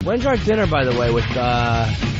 When's our dinner, by the way, with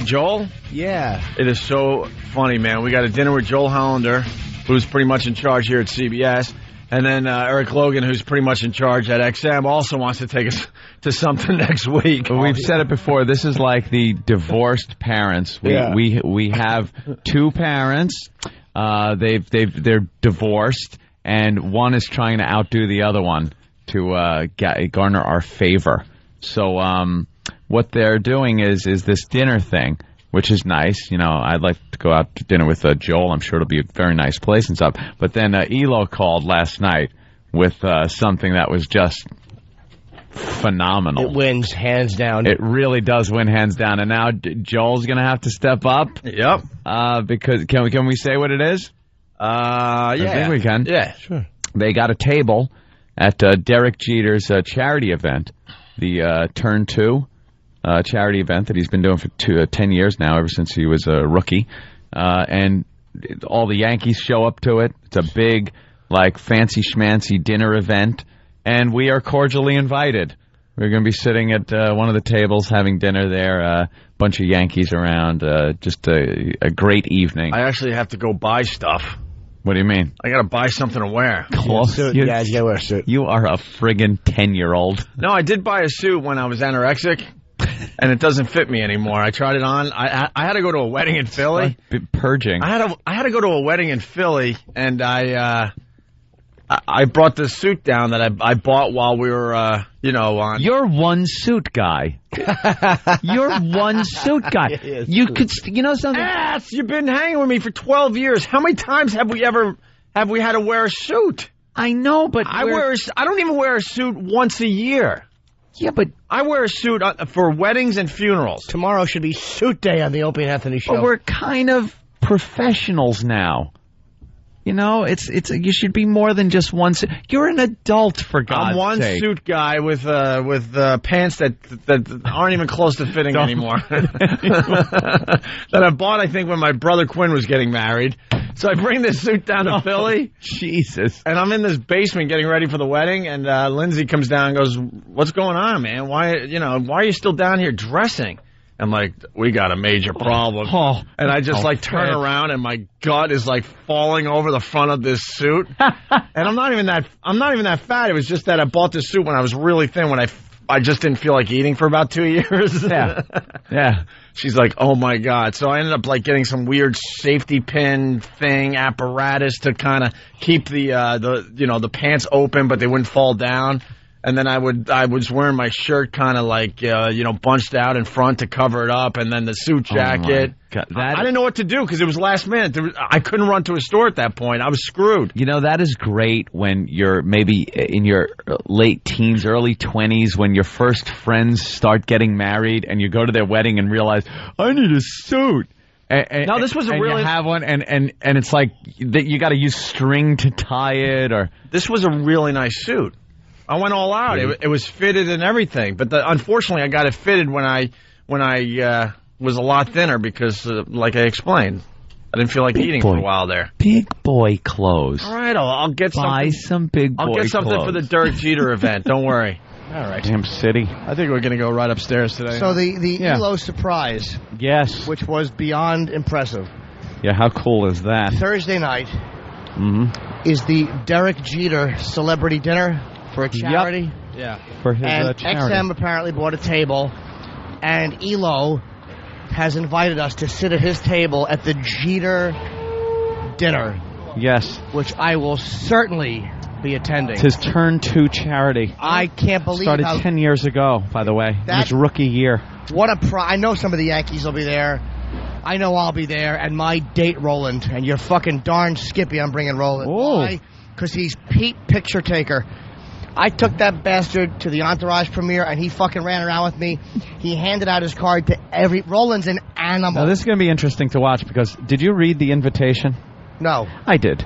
Joel? Yeah. It is so funny, man. We got a dinner with Joel Hollander, who's pretty much in charge here at CBS. And then Eric Logan, who's pretty much in charge at XM, also wants to take us to something next week. We've said it before. This is like the divorced parents. We have two parents. They're divorced, and one is trying to outdo the other one to garner our favor. So what they're doing is this dinner thing, which is nice. You know, I'd like to go out to dinner with Joel. I'm sure it'll be a very nice place and stuff. But then Elo called last night with something that was just phenomenal. It wins hands down. It really does win hands down. And now Joel's going to have to step up. Yep. Because can we say what it is? Yeah. I think we can. Yeah, sure. They got a table at Derek Jeter's charity event, the Turn 2 charity event that he's been doing for 10 years now, ever since he was a rookie. And all the Yankees show up to it. It's a big, like, fancy schmancy dinner event. And we are cordially invited. We're going to be sitting at one of the tables having dinner there. A bunch of Yankees around. Just a great evening. I actually have to go buy stuff. What do you mean? I got to buy something to wear. Close. You got to wear a suit. You are a friggin' 10-year-old. No, I did buy a suit when I was anorexic, and it doesn't fit me anymore. I tried it on. I had to go to a wedding in Philly. Purging. I had to go to a wedding in Philly, and I brought this suit down that I bought while we were, on. You're one suit guy. You're one suit guy. Yes, you could, something. Ass, you've been hanging with me for 12 years. How many times have we had to wear a suit? I know, but I don't even wear a suit once a year. Yeah, but I wear a suit for weddings and funerals. Tomorrow should be suit day on the Opie and Anthony show. But we're kind of professionals now. You know, it's you should be more than just one suit. You're an adult, for God's sake. I'm one suit guy with pants that aren't even close to fitting anymore. That I bought, I think, when my brother Quinn was getting married. So I bring this suit down to Philly. Jesus. And I'm in this basement getting ready for the wedding, and Lindsay comes down and goes, "What's going on, man? Why are you still down here dressing?" I'm like, "We got a major problem." And I just turn around, and my gut is like falling over the front of this suit. And I'm not even that fat. It was just that I bought this suit when I was really thin, when I just didn't feel like eating for about 2 years. Yeah. She's like, "Oh my God." So I ended up getting some weird safety pin thing apparatus to kind of keep the pants open, but they wouldn't fall down. And then I was wearing my shirt kind of bunched out in front to cover it up, and then the suit jacket. I didn't know what to do because it was last minute. I couldn't run to a store at that point. I was screwed. You know, that is great when you're maybe in your late teens, early 20s, when your first friends start getting married, and you go to their wedding and realize, I need a suit. No, this was you have one, and it's like that you got to use string to tie it, or this was a really nice suit. I went all out. It was fitted and everything, but unfortunately, I got it fitted when I was a lot thinner because, like I explained, I didn't feel like eating for a while there. Big boy clothes. All right, I'll get something. Buy some big boy clothes. I'll get something for the Derek Jeter event. Don't worry. All right. Damn city. I think we're going to go right upstairs today. So the Elo surprise, yes, which was beyond impressive. Yeah, how cool is that? Thursday night is the Derek Jeter celebrity dinner for a charity. Yep. Yeah, for his charity. XM apparently bought a table, and Elo has invited us to sit at his table at the Jeter dinner. Yes. Which I will certainly be attending. It's his Turn 2 charity. I can't believe Started 10 years ago, by the way. His rookie year. What a I know some of the Yankees will be there. I know I'll be there, and my date Roland, and you're fucking darn Skippy I'm bringing Roland. Whoa. Why? Because he's Pete Picture Taker. I took that bastard to the Entourage premiere, and he fucking ran around with me. He handed out his card to Roland's an animal. Now, this is going to be interesting to watch, because did you read the invitation? No. I did.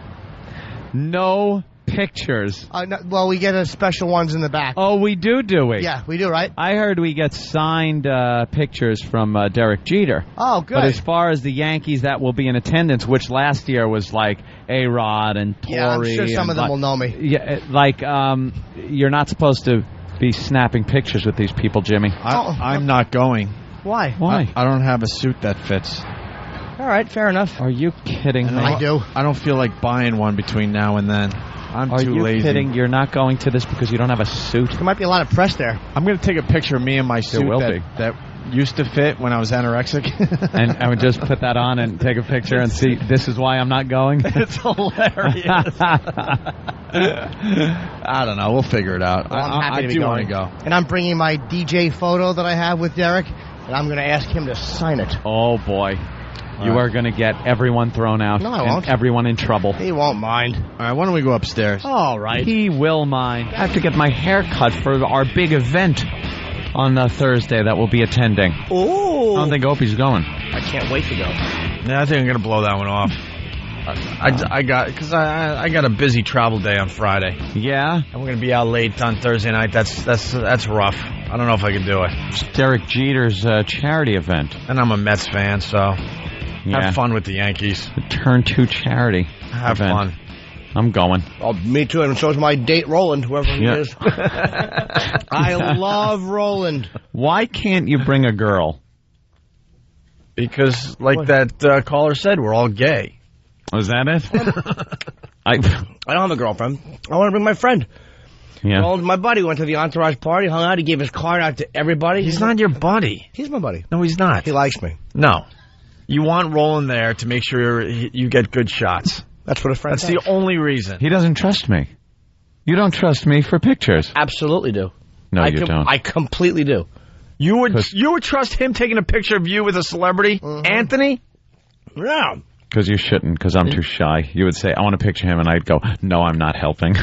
No pictures. No, well, we get special ones in the back. Oh, we do we? Yeah, we do, right? I heard we get signed pictures from Derek Jeter. Oh, good. But as far as the Yankees that will be in attendance, which last year was like A-Rod and Torrey. Yeah, I'm sure some of them will know me. Yeah, you're not supposed to be snapping pictures with these people, Jimmy. I'm not going. Why? Why? I don't have a suit that fits. All right, fair enough. Are you kidding me? I do. I don't feel like buying one between now and then. I'm too lazy. Are you kidding? You're not going to this because you don't have a suit? There might be a lot of press there. I'm going to take a picture of me in my suit that used to fit when I was anorexic. And I would just put that on and take a picture and see, this is why I'm not going? It's hilarious. I don't know. We'll figure it out. Well, I'm happy to be want going. to go. And I'm bringing my DJ photo that I have with Derek, and I'm going to ask him to sign it. Oh, boy. You are going to get everyone thrown out. No, I won't. And everyone in trouble. He won't mind. All right, why don't we go upstairs? All right. He will mind. I have to get my hair cut for our big event on Thursday that we'll be attending. Oh. I don't think Opie's going. I can't wait to go. Yeah, I think I'm going to blow that one off. I got a busy travel day on Friday. Yeah? I'm going to be out late on Thursday night. That's rough. I don't know if I can do it. It's Derek Jeter's charity event. And I'm a Mets fan, so Yeah. have fun with the Yankees. The Turn 2 charity Have event. fun. I'm going. Oh, me too, and so is my date, Roland, whoever he is. I love Roland. Why can't you bring a girl? Because, like that caller said, we're all gay. Was that it? I don't have a girlfriend. I want to bring my friend. Yeah. Roland, my buddy, went to the entourage party, hung out. He gave his card out to everybody. He's not your buddy. He's my buddy. No, he's not. He likes me. No. You want Roland there to make sure you get good shots. That's what a friend That's does. the only reason. He doesn't trust me. You don't trust me for pictures. Absolutely do. No, you don't. I completely do. You would trust him taking a picture of you with a celebrity, Anthony? Yeah. Because you shouldn't, because I'm too shy. You would say, I want to picture him, and I'd go, no, I'm not helping.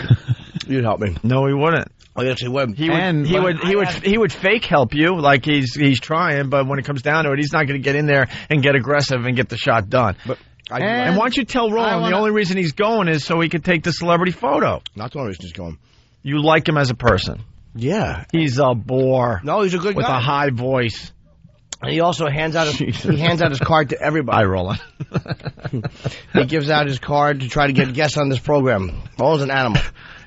You'd help me. No, he wouldn't. Oh, yes, he would. He would fake help you like he's trying, but when it comes down to it, he's not going to get in there and get aggressive and get the shot done. But and why don't you tell Roland the only reason he's going is so he could take the celebrity photo? Not the only reason he's going. You like him as a person. Yeah. He's a bore. No, he's a good with guy. a high voice. And he also hands out his card to everybody. Hi, Roland. He gives out his card to try to get guests on this program. Roland's an animal.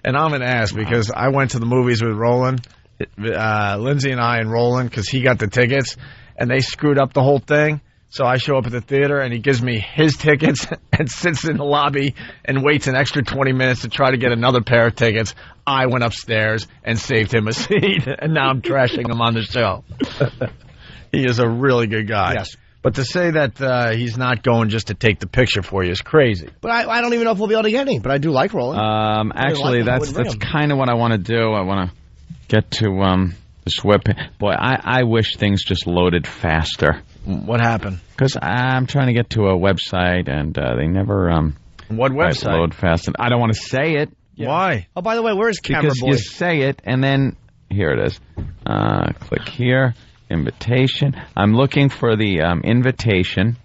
And I'm an ass because I went to the movies with Roland, Lindsay and I and Roland, because he got the tickets, and they screwed up the whole thing. So I show up at the theater, and he gives me his tickets and sits in the lobby and waits an extra 20 minutes to try to get another pair of tickets. I went upstairs and saved him a seat, and now I'm trashing him on the show. He is a really good guy. Yes. But to say that he's not going just to take the picture for you is crazy. But I don't even know if we'll be able to get any. But I do like Roland. Actually, that's kind of what I want to do. I want to get to this web. Boy, I wish things just loaded faster. What happened? Because I'm trying to get to a website, and they never what website? Load fast. And I don't want to say it. Yeah. Why? Oh, by the way, where's Camera because Boy? You say it, and then here it is. Click here. Invitation. I'm looking for the invitation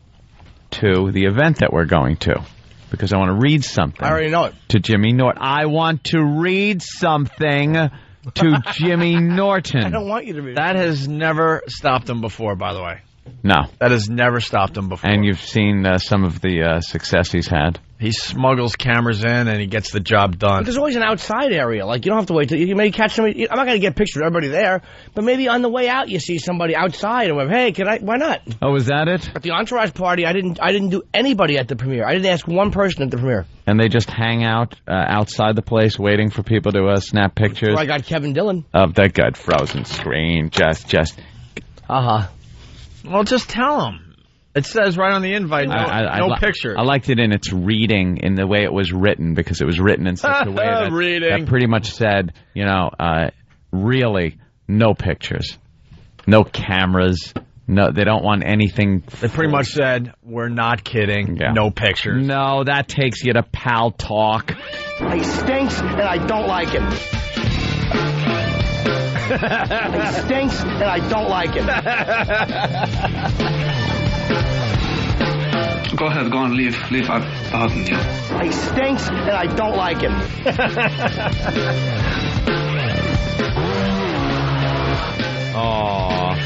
to the event that we're going to because I want to read something. I already know it. To Jimmy Norton. I want to read something to Jimmy Norton. I don't want you to read it. That has never stopped him before, by the way. No. That has never stopped him before. And you've seen some of the success he's had. He smuggles cameras in and he gets the job done. But there's always an outside area. Like, you don't have to wait till you may catch somebody. I'm not going to get pictures of everybody there, but maybe on the way out you see somebody outside and went, hey, why not? Oh, is that it? At the entourage party, I didn't do anybody at the premiere. I didn't ask one person at the premiere. And they just hang out outside the place waiting for people to snap pictures. Where I got Kevin Dillon. Of that good frozen screen. Just. Uh-huh. Well, just tell him. It says right on the invite, no picture. I liked it in its reading, in the way it was written, because it was written in such a way that pretty much said, really, no pictures, no cameras, no, they don't want anything. They pretty much said, we're not kidding, no pictures. No, that takes you to pal talk. He stinks, and I don't like him. He stinks, and I don't like him. Go ahead, go on, leave out in here. He stinks, and I don't like him. Aww.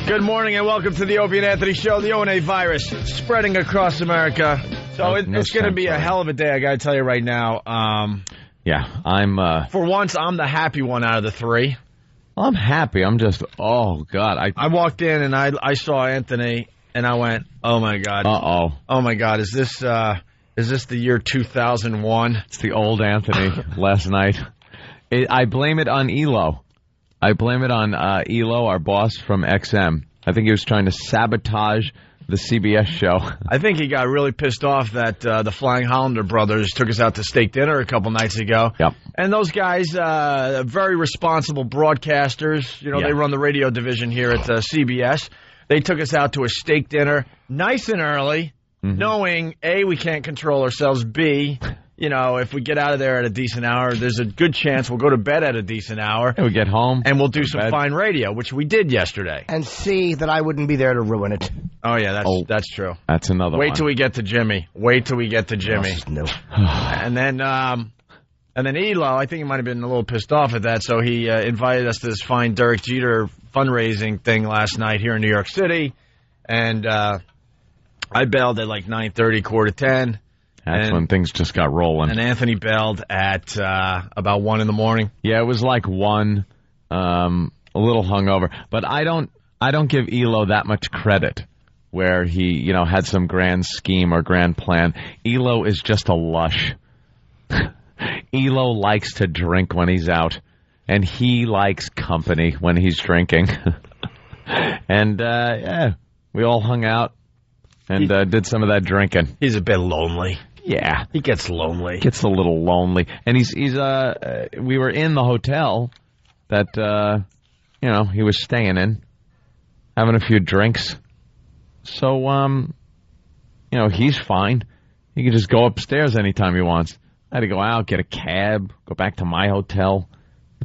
Good morning and welcome to the Opie and Anthony Show. The O&A virus spreading across America. So it's going to be a hell of a day, I got to tell you right now. Yeah, I'm... For once, I'm the happy one out of the three. I'm happy. I'm just... Oh, God. I walked in and I saw Anthony and I went, oh, my God. Uh-oh. Oh, my God. Is this the year 2001? It's the old Anthony last night. I blame it on ELO. I blame it on ELO, our boss from XM. I think he was trying to sabotage the CBS show. I think he got really pissed off that the Flying Hollander brothers took us out to steak dinner a couple nights ago. Yep. And those guys, very responsible broadcasters. You know, They run the radio division here at CBS. They took us out to a steak dinner nice and early, knowing, A, we can't control ourselves, B, you know, if we get out of there at a decent hour, there's a good chance we'll go to bed at a decent hour. And we get home. And we'll do some fine radio, which we did yesterday. And see that I wouldn't be there to ruin it. Oh, yeah, that's true. That's another one. Wait till we get to Jimmy. No. And then Elo, I think he might have been a little pissed off at that, so he invited us to this fine Derek Jeter fundraising thing last night here in New York City. And I bailed at like 9:30, 9:45. That's when things just got rolling. And Anthony bailed at about 1 in the morning. Yeah, it was like 1, a little hungover. But I don't give Elo that much credit where he, had some grand scheme or grand plan. Elo is just a lush. Elo likes to drink when he's out, and he likes company when he's drinking. And, we all hung out and did some of that drinking. He's a bit lonely. Yeah. He gets lonely. Gets a little lonely. And we were in the hotel that, he was staying in, having a few drinks. So, he's fine. He can just go upstairs anytime he wants. I had to go out, get a cab, go back to my hotel.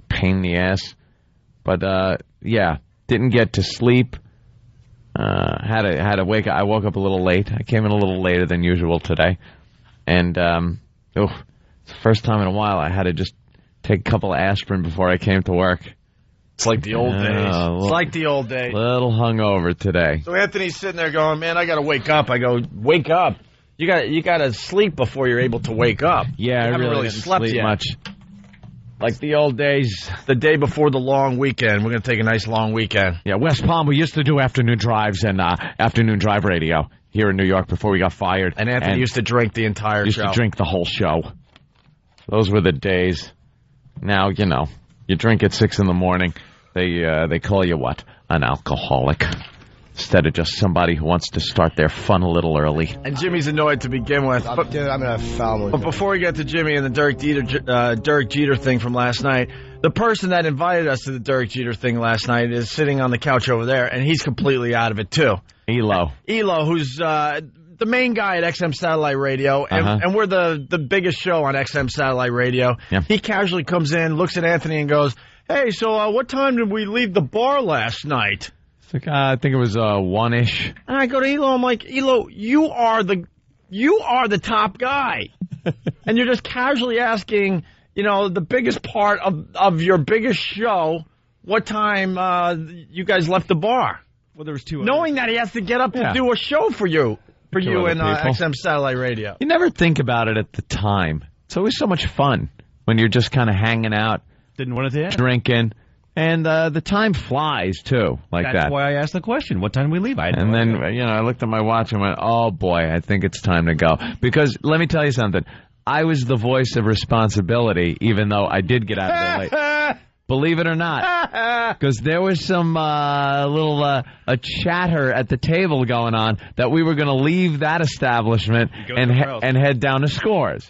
Pain in the ass. But, didn't get to sleep. Had to wake up. I woke up a little late. I came in a little later than usual today. And, it's the first time in a while I had to just take a couple of aspirin before I came to work. It's like the old days. It's like the old days. Little hungover today. So Anthony's sitting there going, man, I got to wake up. I go, wake up. You got to sleep before you're able to wake up. Yeah, I really slept sleep yet. much. Like the old days. The day before the long weekend. We're going to take a nice long weekend. Yeah, West Palm, we used to do afternoon drives and afternoon drive radio here in New York before we got fired. And Anthony used to drink the entire show. Used to drink the whole show. Those were the days. Now, you drink at 6 in the morning. They call you what? An alcoholic. Instead of just somebody who wants to start their fun a little early. And Jimmy's annoyed to begin with. I'm in a foul mood. But before we get to Jimmy and the Derek Jeter thing from last night, the person that invited us to the Derek Jeter thing last night is sitting on the couch over there, and he's completely out of it, too. Elo, who's the main guy at XM Satellite Radio, and we're the biggest show on XM Satellite Radio. Yeah. He casually comes in, looks at Anthony, and goes, hey, so what time did we leave the bar last night? I think it was 1-ish. And I go to Elo, I'm like, Elo, you are the top guy. And you're just casually asking, the biggest part of your biggest show, what time you guys left the bar. Well, there was 2 knowing that he has to get up to do a show for you in XM Satellite Radio. You never think about it at the time. It's always so much fun when you're just kind of hanging out. Didn't want to drinking. And the time flies, too, That's why I asked the question. What time did we leave? I looked at my watch and went, oh, boy, I think it's time to go. Because let me tell you something. I was the voice of responsibility, even though I did get out of there late. Believe it or not. Because there was some little chatter at the table going on that we were going to leave that establishment and head down to Scores.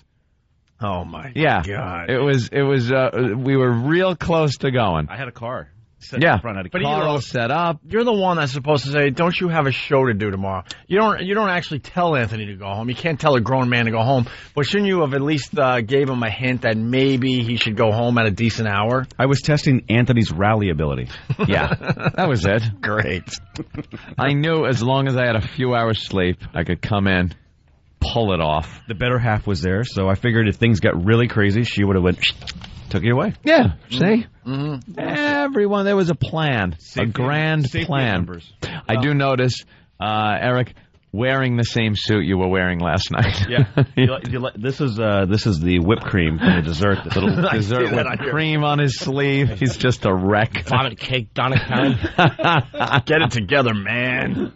Oh, my God. It was. We were real close to going. I had a car. Set all set up. You're the one that's supposed to say, don't you have a show to do tomorrow? You don't actually tell Anthony to go home. You can't tell a grown man to go home. But shouldn't you have at least gave him a hint that maybe he should go home at a decent hour? I was testing Anthony's rally ability. Yeah, that was it. Great. I knew as long as I had a few hours sleep, I could come in, pull it off. The better half was there, so I figured if things got really crazy, she would have took you away. Yeah, see? Mm-hmm. everyone. There was a plan, a grand plan. Numbers. I do notice, Eric, wearing the same suit you were wearing last night. Yeah. This is the whipped cream for the dessert. The little dessert with cream on his sleeve. He's just a wreck. Vomit cake, Donna Karen. Get it together, man.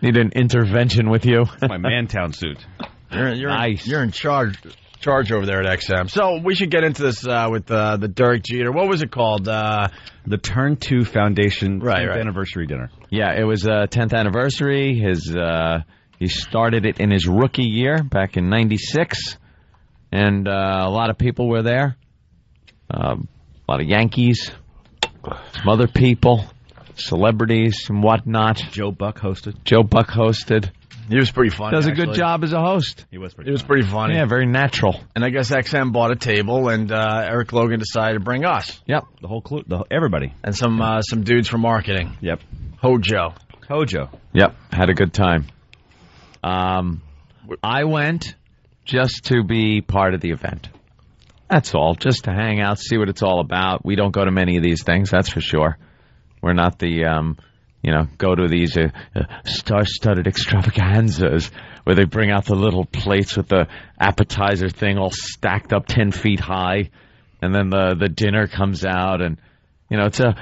Need an intervention with you. It's my Mantown suit. You're nice. You're in charge over there at XM. So we should get into this with the Derek Jeter. What was it called? The Turn 2 Foundation 10th Right. anniversary dinner. Yeah, it was 10th anniversary. He started it in his rookie year back in '96, and a lot of people were there. A lot of Yankees, some other people, celebrities and whatnot. Joe Buck hosted. He was pretty funny. Does a actually. good job as a host. He was It was pretty funny. Yeah, very natural. And I guess XM bought a table, and Eric Logan decided to bring us Yep. The whole everybody. and some dudes from marketing. Yep. Hojo. Yep. Had a good time. I went just to be part of the event. That's all. Just to hang out, see what it's all about. We don't go to many of these things, that's for sure. We're not the, go to these star-studded extravaganzas where they bring out the little plates with the appetizer thing all stacked up 10 feet high, and then the dinner comes out, and, it's a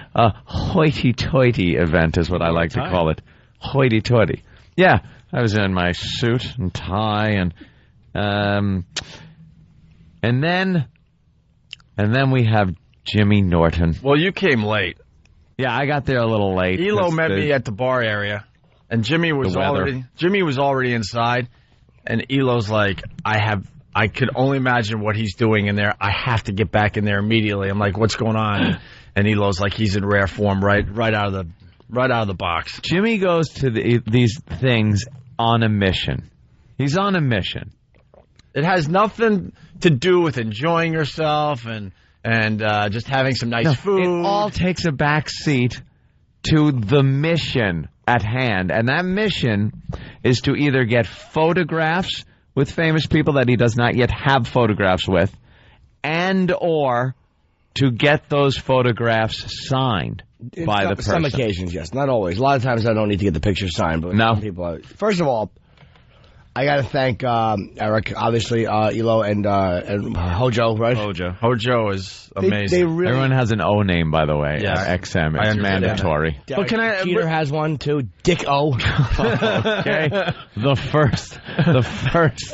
hoity-toity event is what I like to call it. Hoity-toity. Yeah, I was in my suit and tie, and then we have Jimmy Norton. Well, you came late. Yeah, I got there a little late. Elo met me at the bar area, and Jimmy was already inside, and Elo's like, I could only imagine what he's doing in there. I have to get back in there immediately. I'm like, what's going on? And Elo's like, he's in rare form right out of the box. Jimmy goes to these things on a mission. He's on a mission. It has nothing to do with enjoying yourself and just having some nice food. It all takes a back seat to the mission at hand. And that mission is to either get photographs with famous people that he does not yet have photographs with, and or to get those photographs signed by the person. Some occasions, yes. Not always. A lot of times I don't need to get the picture signed. But no. Some people first of all, I got to thank Eric, obviously, Elo, and Hojo, right? Hojo is amazing. They really, everyone has an O name, by the way. Yeah. XM. It's mandatory. But Jeter has one, too. Dick O. Okay. The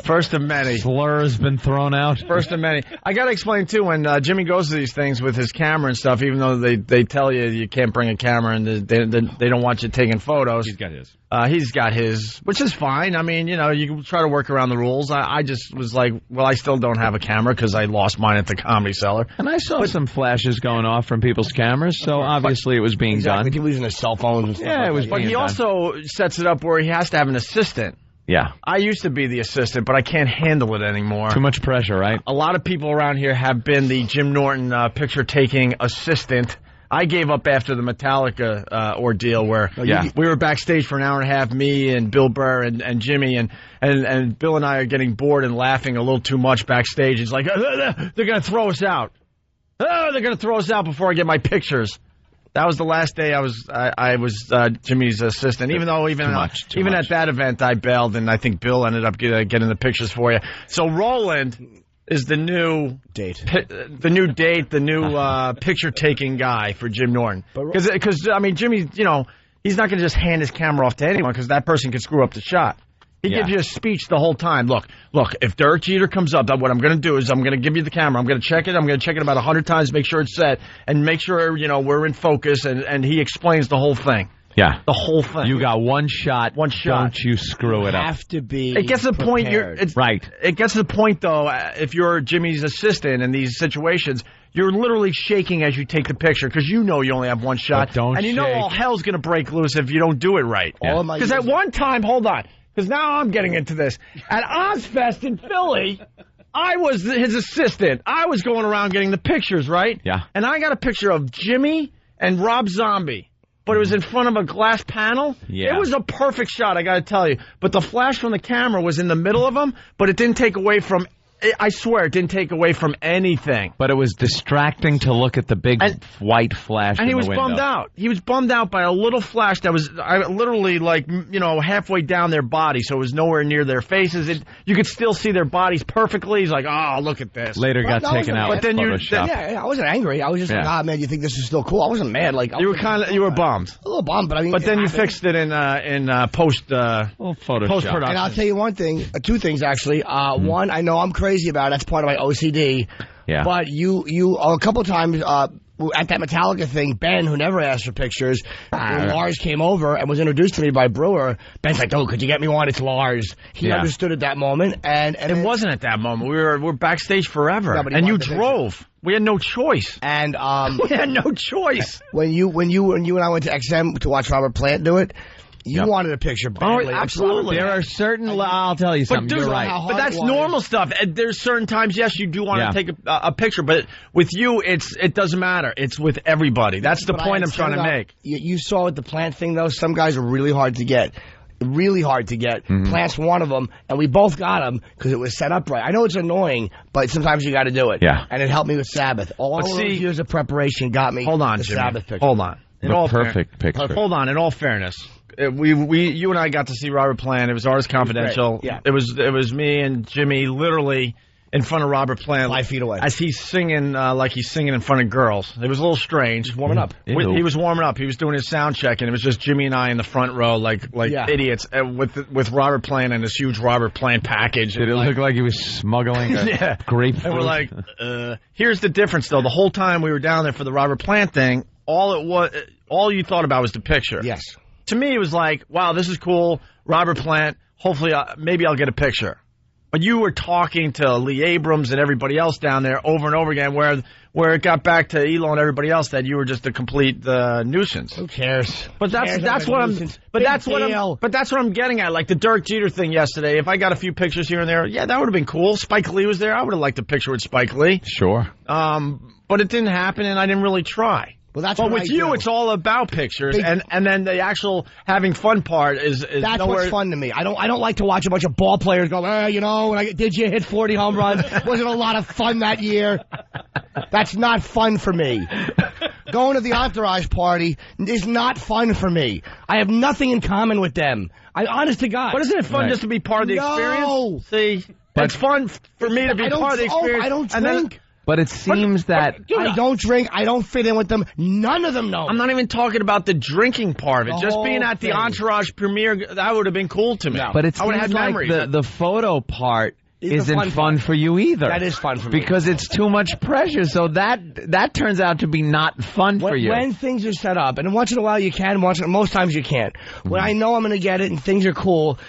first of many. Slur has been thrown out. First of many. I got to explain, too, when Jimmy goes to these things with his camera and stuff, even though they tell you can't bring a camera and they don't want you taking photos. He's got his. He's got his, which is fine. I mean, you can try to work around the rules. I just was like, well, I still don't have a camera because I lost mine at the Comedy Cellar. And I saw some flashes going off from people's cameras, so obviously it was being done. People using their cell phones and stuff. Yeah, it was. But he also sets it up where he has to have an assistant. Yeah. I used to be the assistant, but I can't handle it anymore. Too much pressure, right? A lot of people around here have been the Jim Norton picture-taking assistant. I gave up after the Metallica ordeal where we were backstage for an hour and a half, me and Bill Burr and Jimmy, and Bill and I are getting bored and laughing a little too much backstage. It's like, they're going to throw us out. They're going to throw us out before I get my pictures. That was the last day I was Jimmy's assistant. Even though even at that event I bailed, and I think Bill ended up getting the pictures for you. So Roland is the new date, the new picture-taking guy for Jim Norton. Because I mean, Jimmy, he's not going to just hand his camera off to anyone because that person could screw up the shot. He gives you a speech the whole time. Look, if Derek Jeter comes up, what I'm going to do is I'm going to give you the camera. I'm going to check it. I'm going to check it about 100 times, make sure it's set, and make sure, we're in focus, and he explains the whole thing. Yeah. The whole thing. You got one shot. Don't you screw it up. Have to be It gets to the point right. It gets to the point, though, if you're Jimmy's assistant in these situations, you're literally shaking as you take the picture because you only have one shot. But don't and all hell's going to break loose if you don't do it right. Because at one time, hold on, because now I'm getting into this. At Ozfest in Philly, I was his assistant. I was going around getting the pictures, right? Yeah. And I got a picture of Jimmy and Rob Zombie. But it was in front of a glass panel. Yeah. It was a perfect shot, I got to tell you. But the flash from the camera was in the middle of them, but it didn't take away from I swear, it didn't take away from anything. But it was distracting to look at the big white flash in the window. And he was bummed out. He was bummed out by a little flash that was literally like, halfway down their body, so it was nowhere near their faces. You could still see their bodies perfectly. He's like, oh, look at this. Later got taken out. But then I wasn't angry. I was just like, man, you think this is still cool? I wasn't mad. Like you were bummed. A little bummed, but I mean. But then you fixed it in post Photoshop. Post-production. And I'll tell you one thing, two things actually. One, I know I'm crazy about it. That's part of my OCD. Yeah. But you a couple times at that Metallica thing, Ben, who never asked for pictures, when Lars came over and was introduced to me by Brewer, Ben's like, "Oh, could you get me one? It's Lars." He understood at that moment, and it wasn't at that moment. We're backstage forever, and you drove. We had no choice. And we had no choice. When you and I went to XM to watch Robert Plant do it. You wanted a picture badly. Oh, absolutely. There are certain... I'll tell you something. You're right. But that's normal stuff. There's certain times, yes, you do want to take a picture, but with you, it doesn't matter. It's with everybody. That's the point I'm trying to make. You saw with the Plant thing, though, some guys are really hard to get. Really hard to get. Plant's one of them, and we both got him because it was set up right. I know it's annoying, but sometimes you got to do it. Yeah. And it helped me with Sabbath. All those years of preparation got me the Sabbath picture. Hold on. Perfect picture. Hold on. In all fairness, you and I got to see Robert Plant. It was Artist Confidential. Yeah. It was me and Jimmy literally in front of Robert Plant, 5 feet away, as he's singing like he's singing in front of girls. It was a little strange. Warming up. He was warming up. He was doing his sound check, and it was just Jimmy and I in the front row, like idiots, with Robert Plant and this huge Robert Plant package. Did it look like he was smuggling grapefruit? And we're like, here's the difference, though. The whole time we were down there for the Robert Plant thing, all you thought about was the picture. Yes. To me, it was like, wow, this is cool. Robert Plant. Hopefully, maybe I'll get a picture. But you were talking to Lee Abrams and everybody else down there over and over again, where it got back to Elo and everybody else that you were just a complete nuisance. Who cares? But that's what I'm getting at. Like the Dirk Jeter thing yesterday. If I got a few pictures here and there, that would have been cool. Spike Lee was there. I would have liked a picture with Spike Lee. Sure. But it didn't happen, and I didn't really try. Well, but with you, it's all about pictures, and then the actual having fun part is that's nowhere. What's fun to me. I don't like to watch a bunch of ball players go, did you hit 40 home runs? Wasn't a lot of fun that year. That's not fun for me. Going to the entourage party is not fun for me. I have nothing in common with them. Honest to God. But isn't it fun just to be part of the experience? See, it's fun for me to be part of the experience. I don't drink. But it seems that... I don't drink. I don't fit in with them. None of them know. I'm not even talking about the drinking part of it. Just being at the Entourage premiere, that would have been cool to me. No. But it seems like the photo part isn't fun for you either. That is fun for me. Because it's too much pressure. So that turns out to be not fun for you. When things are set up, and once in a while you can, most times you can't. When I know I'm going to get it and things are cool,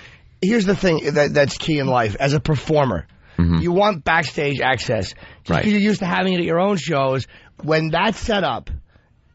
here's the thing that's key in life. As a performer, you want backstage access. Because you're used to having it at your own shows. When that's set up,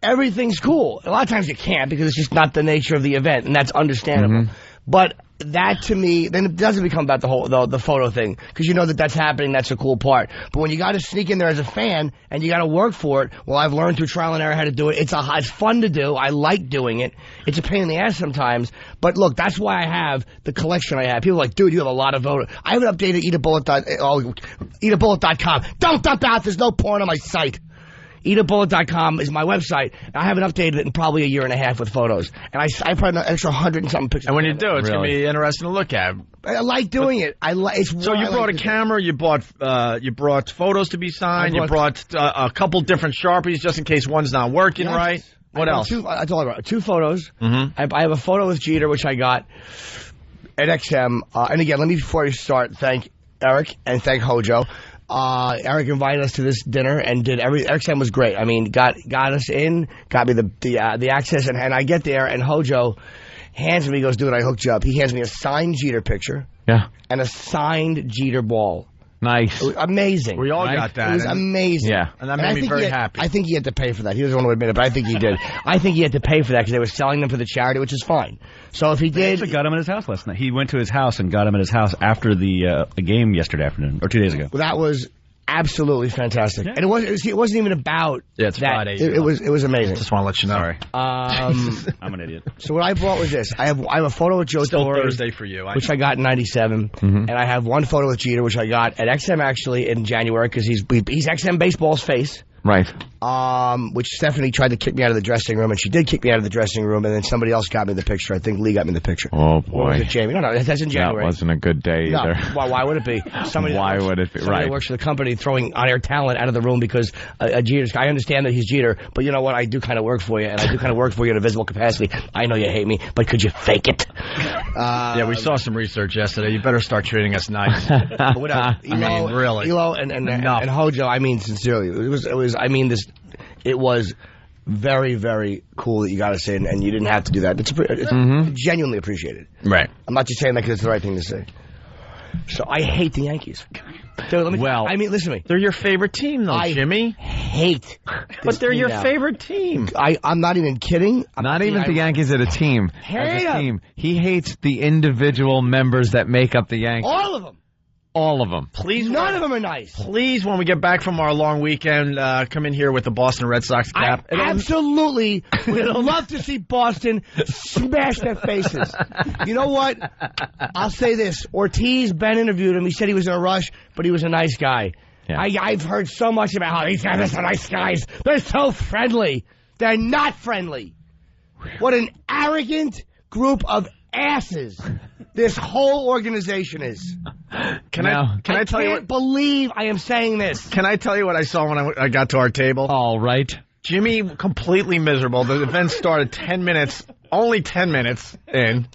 everything's cool. A lot of times you can't because it's just not the nature of the event, and that's understandable. But that, to me, then it doesn't become about the photo thing, because you know that's happening, that's a cool part. But when you got to sneak in there as a fan, and you got to work for it, well, I've learned through trial and error how to do it. It's fun to do. I like doing it. It's a pain in the ass sometimes. But look, that's why I have the collection I have. People are like, dude, you have a lot of photos. I haven't updated eatabullet.com. Don't dump out. There's no porn on my site. Eatabullet.com is my website. I haven't updated it in probably a year and a half with photos. And I probably an extra 100 and something pictures. And when you do, it's going to be interesting to look at. I like doing it. So you brought a camera, you brought photos to be signed, you brought a couple different Sharpies just in case one's not working right. What else? I told you about 2 photos. I have a photo with Jeter, which I got at XM. And again, let me, before I start, thank Eric and thank Hojo. Eric invited us to this dinner and did XM was great. I mean, got us in, got me the access, and I get there, and Hojo hands me, he goes, dude, I hooked you up. He hands me a signed Jeter picture. Yeah. And a signed Jeter ball. Nice. It was amazing. We all got that. It was amazing. Yeah. And that made me very happy. I think he had to pay for that. He doesn't want to admit it, but I think he did. I think he had to pay for that because they were selling them for the charity, which is fine. So if he did... They actually got him at his house last night. He went to his house and got him at his house after the game yesterday afternoon, or 2 days ago. Well, that was... absolutely fantastic. And it wasn't even about it's that. Friday. It was amazing. Just want to let you know. Sorry. I'm an idiot. So what I bought was this. I have a photo with Joe Still Torre, Thursday for you. which I got in '97, and I have one photo with Jeter, which I got at XM actually in January because he's XM Baseball's face. Right. Which Stephanie tried to kick me out of the dressing room, and she did kick me out of the dressing room, and then somebody else got me the picture. I think Lee got me the picture. Oh, Or was boy. it Jamie? No, that's in January. That wasn't a good day No, either. why would it be? Why would it be? Somebody Right. that works for the company throwing on-air talent out of the room because a Jeter's. I understand that he's Jeter, but you know what? I do kind of work for you, and I do kind of work for you in a visible capacity. I know you hate me, but could you fake it? Yeah, we saw some research yesterday. You better start treating us nice. But without, mean, really. Elo and Hojo, I mean sincerely, it was. I mean this. It was very, very cool that you got to say, and you didn't have to do that. It's genuinely appreciated. Right. I'm not just saying that because it's the right thing to say. So I hate the Yankees. Dude, I mean, listen to me. They're your favorite team, though, Jimmy. Hate. But they're your favorite team. I'm not even kidding. Not even the Yankees as a team. As a team. He hates the individual members that make up the Yankees. All of them. All of them. Please, none of them are nice. Please, when we get back from our long weekend, come in here with the Boston Red Sox cap. I absolutely would love to see Boston smash their faces. You know what? I'll say this. Ortiz, Ben interviewed him. He said he was in a rush, but he was a nice guy. Yeah. I've heard so much about how these guys are nice guys. They're so friendly. They're not friendly. What an arrogant group of asses this whole organization is. Can I tell you? I can't believe I am saying this. Can I tell you what I saw when I got to our table? All right. Jimmy completely miserable. The event started 10 minutes, only 10 minutes in.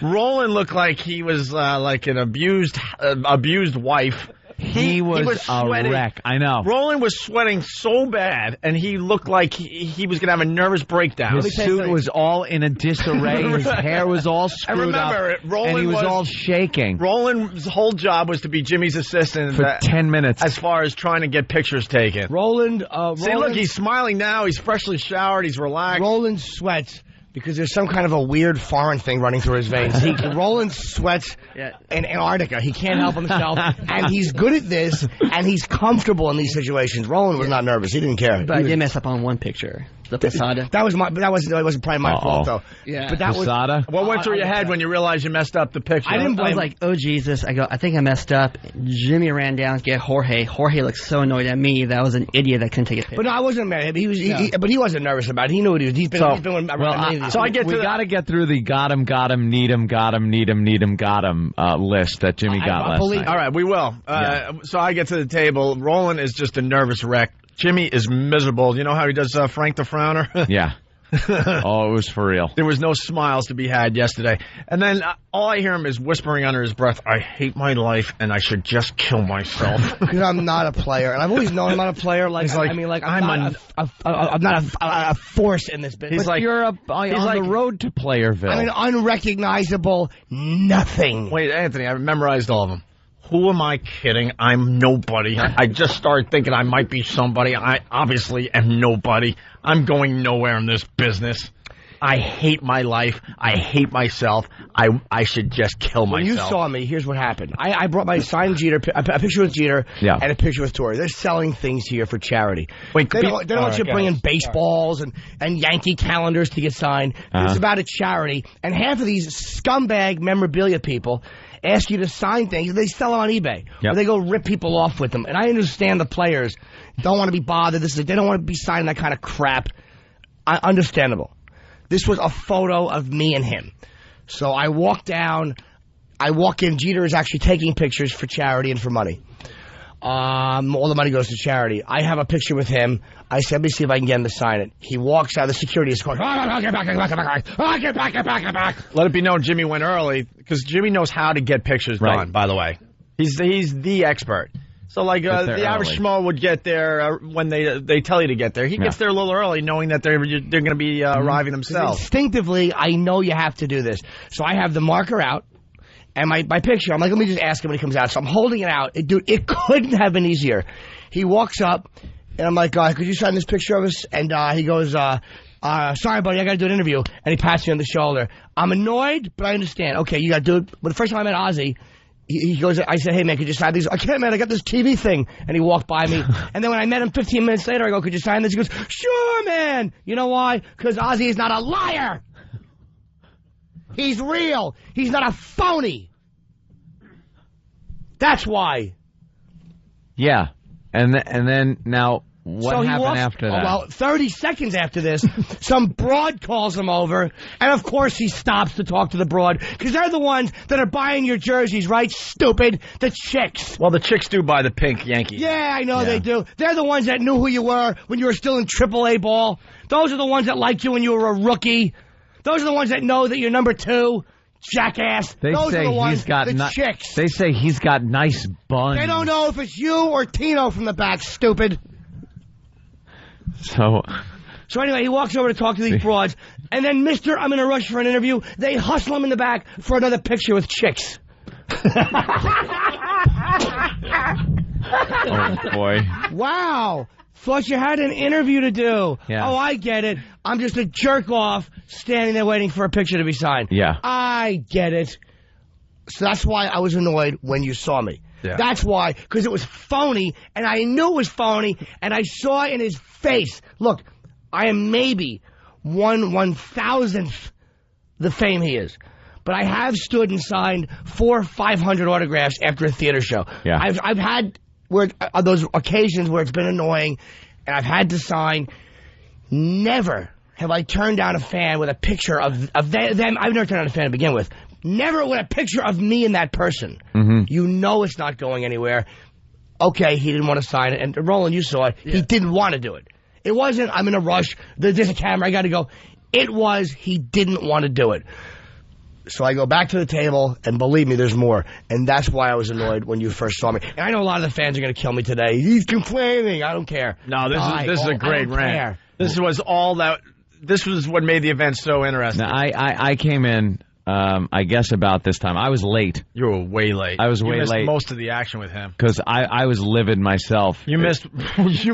Roland looked like he was like an abused wife. He was a wreck. I know. Roland was sweating so bad, and he looked like he was going to have a nervous breakdown. His suit was all in a disarray. His hair was all screwed up. And he was all shaking. Roland's whole job was to be Jimmy's assistant for 10 minutes, as far as trying to get pictures taken. Roland, see, look, he's smiling now. He's freshly showered. He's relaxed. Roland sweats because there's some kind of a weird foreign thing running through his veins. Roland sweats in Antarctica. He can't help himself, and he's good at this, and he's comfortable in these situations. Roland was not nervous. He didn't care. But I did mess up on one picture. The Posada. That wasn't probably my fault though. Yeah. But that Posada? What went through your head when you realized you messed up the picture? I was like, oh Jesus! I think I messed up. Jimmy ran down to get Jorge. Jorge looked so annoyed at me that I was an idiot that couldn't take a picture. But no, I wasn't mad at him. But he wasn't nervous about it. He knew what he was. He's been with many of these. So we got to get through the got him, need him, got him, need him, got him list that Jimmy got last night. All right, we will. So I get to the table. Roland is just a nervous wreck. Jimmy is miserable. You know how he does Frank the Frowner? Yeah. Oh, it was for real. There was no smiles to be had yesterday. And then all I hear him is whispering under his breath, I hate my life and I should just kill myself. Because I'm not a player. And I've always known I'm not a player. I'm not a force in this business. He's like, you're on the road to Playerville. I'm an unrecognizable nothing. Wait, Anthony, I memorized all of them. Who am I kidding? I'm nobody. I just started thinking I might be somebody. I obviously am nobody. I'm going nowhere in this business. I hate my life. I hate myself. I should just kill myself. When you saw me, here's what happened. I brought my signed Jeter, a picture with Jeter, and a picture with Torre. They're selling things here for charity. Wait, they don't want you to bring in baseballs and Yankee calendars to get signed. It's about a charity. And half of these scumbag memorabilia people ask you to sign things. They sell them on eBay. Or they go rip people off with them. And I understand the players don't want to be bothered. They don't want to be signing that kind of crap. Understandable. This was a photo of me and him. So I walk down. I walk in. Jeter is actually taking pictures for charity and for money. All the money goes to charity. I have a picture with him. I said, let me see if I can get him to sign it. He walks out. The security is going, get back. Let it be known Jimmy went early because Jimmy knows how to get pictures done, by the way. He's the expert. So, like, the average schmo would get there when they tell you to get there. He gets there a little early knowing that they're going to be arriving themselves. Instinctively, I know you have to do this. So I have the marker out. And my picture, I'm like, let me just ask him when he comes out. So I'm holding it out. Dude, it couldn't have been easier. He walks up, and I'm like, could you sign this picture of us? And he goes, sorry, buddy, I got to do an interview. And he pats me on the shoulder. I'm annoyed, but I understand. Okay, you got to do it. But the first time I met Ozzy, he goes, I said, hey, man, could you sign these? I can't, man, I got this TV thing. And he walked by me. And then when I met him 15 minutes later, I go, could you sign this? He goes, sure, man. You know why? Because Ozzy is not a liar. He's real. He's not a phony. That's why. Yeah. And then now, what happened after that? Well, 30 seconds after this, some broad calls him over, and of course he stops to talk to the broad, because they're the ones that are buying your jerseys, right? Stupid. The chicks. Well, the chicks do buy the pink Yankees. Yeah, I know they do. They're the ones that knew who you were when you were still in AAA ball. Those are the ones that liked you when you were a rookie. Those are the ones that know that you're number 2. Jackass. Those are the ones, the chicks. They say he's got nice buns. They don't know if it's you or Tino from the back, stupid. So anyway, he walks over to talk to these broads, and then Mr. I'm in a rush for an interview, they hustle him in the back for another picture with chicks. Oh, boy. Wow. Thought you had an interview to do. Yeah. Oh, I get it. I'm just a jerk off standing there waiting for a picture to be signed. Yeah. I get it. So that's why I was annoyed when you saw me. Yeah. That's why, because it was phony, and I knew it was phony, and I saw in his face. Look, I am maybe 1/1000th the fame he is. But I have stood and signed 400 or 500 autographs after a theater show. Yeah. I've had those occasions where it's been annoying, and I've had to sign. Never have I turned down a fan with a picture of them. I've never turned down a fan to begin with. Never with a picture of me and that person. Mm-hmm. You know it's not going anywhere. Okay, he didn't want to sign it. And Roland, you saw it. Yeah. He didn't want to do it. It wasn't, I'm in a rush, there's a camera, I got to go. It was, he didn't want to do it. So I go back to the table, and believe me, there's more. And that's why I was annoyed when you first saw me. And I know a lot of the fans are going to kill me today. He's complaining. I don't care. No, this is a great rant. This was what made the event so interesting. Now, I came in, I guess about this time. I was late. You were way late. I was way late. Missed most of the action with him. Because I was livid myself. You missed